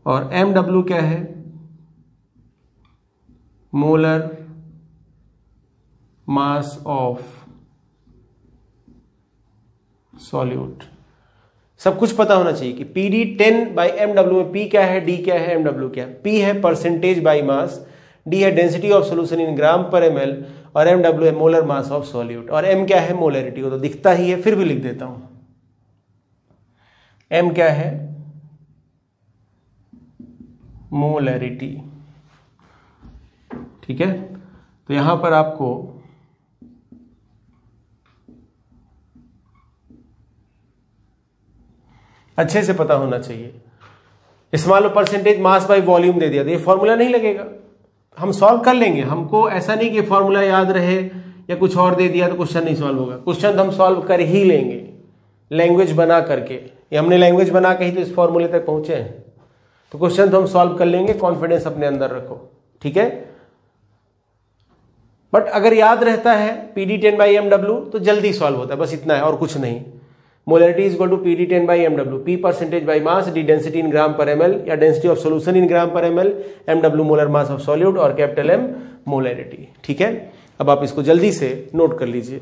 और mw क्या है, मोलर मास ऑफ सॉल्यूट। सब कुछ पता होना चाहिए कि PD 10/mw में P क्या है, D क्या है, mw क्या है। P है परसेंटेज बाई मास, D है density of solution in gram per ml, और mw है मोलर मास ऑफ सॉल्यूट, और m क्या है, मोलरिटी। वो तो दिखता ही है, फिर भी लिख देता हूं। m क्या है, मोलरिटी। ठीक है, तो यहां पर आपको अच्छे से पता होना चाहिए। Small percentage mass by volume दे दिया तो ये फॉर्मूला नहीं लगेगा, हम सॉल्व कर लेंगे। हमको ऐसा नहीं कि फॉर्मूला याद रहे या कुछ और दे दिया तो क्वेश्चन नहीं सॉल्व होगा। क्वेश्चन हम सॉल्व कर ही लेंगे लैंग्वेज बना करके। ये हमने लैंग्वेज बना के ही तो इस फॉर्मूले तक पहुंचे हैं, तो क्वेश्चन तो हम सॉल्व कर लेंगे। कॉन्फिडेंस अपने अंदर रखो, ठीक है। बट अगर याद रहता है PD 10/mw तो जल्दी सॉल्व होता है, बस इतना है और कुछ नहीं। Molarity is equal to PD 10/mw, P percentage by mass, D density in gram per ml या density of solution in gram per ml, mw molar mass of solute, और कैपिटल M मोलरिटी। ठीक है, अब आप इसको जल्दी से नोट कर लीजिए।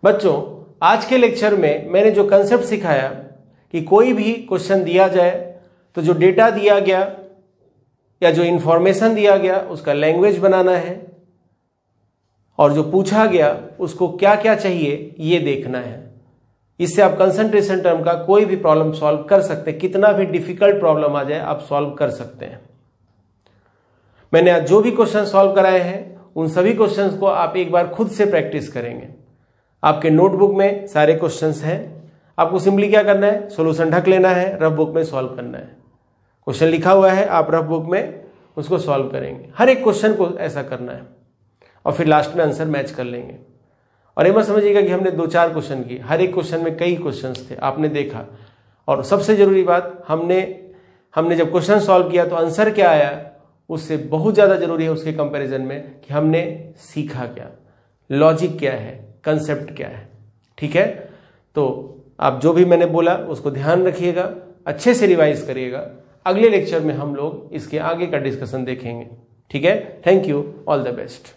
बच्चों, आज के लेक्चर में मैंने जो कंसेप्ट सिखाया कि कोई भी क्वेश्चन दिया जाए तो जो डेटा दिया गया या जो इंफॉर्मेशन दिया गया उसका लैंग्वेज बनाना है, और जो पूछा गया उसको क्या क्या चाहिए ये देखना है। इससे आप कंसंट्रेशन टर्म का कोई भी प्रॉब्लम सॉल्व कर सकते हैं, कितना भी डिफिकल्ट प्रॉब्लम आ जाए आप सॉल्व कर सकते हैं। मैंने आज जो भी क्वेश्चन सॉल्व कराए हैं उन सभी क्वेश्चंस को आप एक बार खुद से प्रैक्टिस करेंगे। आपके नोटबुक में सारे क्वेश्चंस हैं, आपको सिंपली क्या करना है, सॉल्यूशन ढक लेना है, रफ बुक में सॉल्व करना है। क्वेश्चन लिखा हुआ है, आप रफ बुक में उसको सॉल्व करेंगे। हर एक क्वेश्चन को ऐसा करना है और फिर लास्ट में आंसर मैच कर लेंगे। और ये मत समझिएगा कि हमने 2-4 क्वेश्चन किए, हर एक क्वेश्चन में कई क्वेश्चंस थे, आपने देखा। और सबसे जरूरी बात, हमने जब क्वेश्चन सॉल्व किया तो आंसर क्या आया उससे बहुत ज्यादा जरूरी है उसके कंपैरिजन में कि हमने सीखा क्या, लॉजिक क्या है, कंसेप्ट क्या है। ठीक है, तो आप जो भी मैंने बोला उसको ध्यान रखिएगा, अच्छे से रिवाइज करिएगा। अगले लेक्चर में हम लोग इसके आगे का डिस्कशन देखेंगे। ठीक है, thank you, all the best.